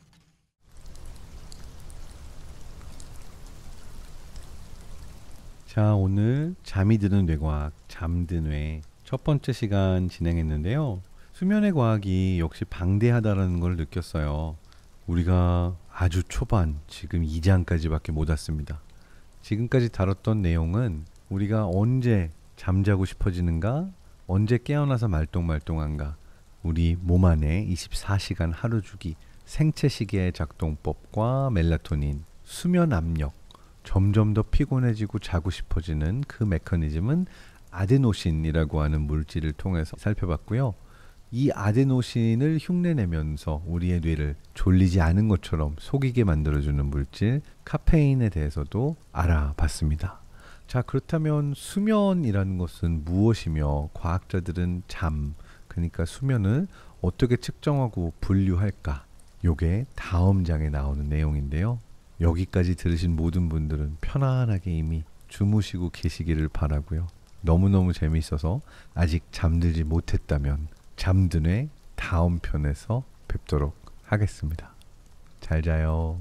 자, 오늘 잠이 드는 뇌과학, 잠든 뇌 첫 번째 시간 진행했는데요. 수면의 과학이 역시 방대하다는 걸 느꼈어요. 우리가 아주 초반, 지금 2장까지밖에 못 왔습니다. 지금까지 다뤘던 내용은 우리가 언제 잠자고 싶어지는가, 언제 깨어나서 말똥말똥한가, 우리 몸 안에 24시간 하루 주기, 생체 시계의 작동법과 멜라토닌, 수면 압력, 점점 더 피곤해지고 자고 싶어지는 그 메커니즘은 아데노신이라고 하는 물질을 통해서 살펴봤고요. 이 아데노신을 흉내내면서 우리의 뇌를 졸리지 않은 것처럼 속이게 만들어주는 물질 카페인에 대해서도 알아봤습니다. 자, 그렇다면 수면이라는 것은 무엇이며 과학자들은 잠, 그러니까 수면을 어떻게 측정하고 분류할까? 요게 다음 장에 나오는 내용인데요. 여기까지 들으신 모든 분들은 편안하게 이미 주무시고 계시기를 바라고요. 너무너무 재미있어서 아직 잠들지 못했다면 잠든 의 다음 편에서 뵙도록 하겠습니다. 잘 자요.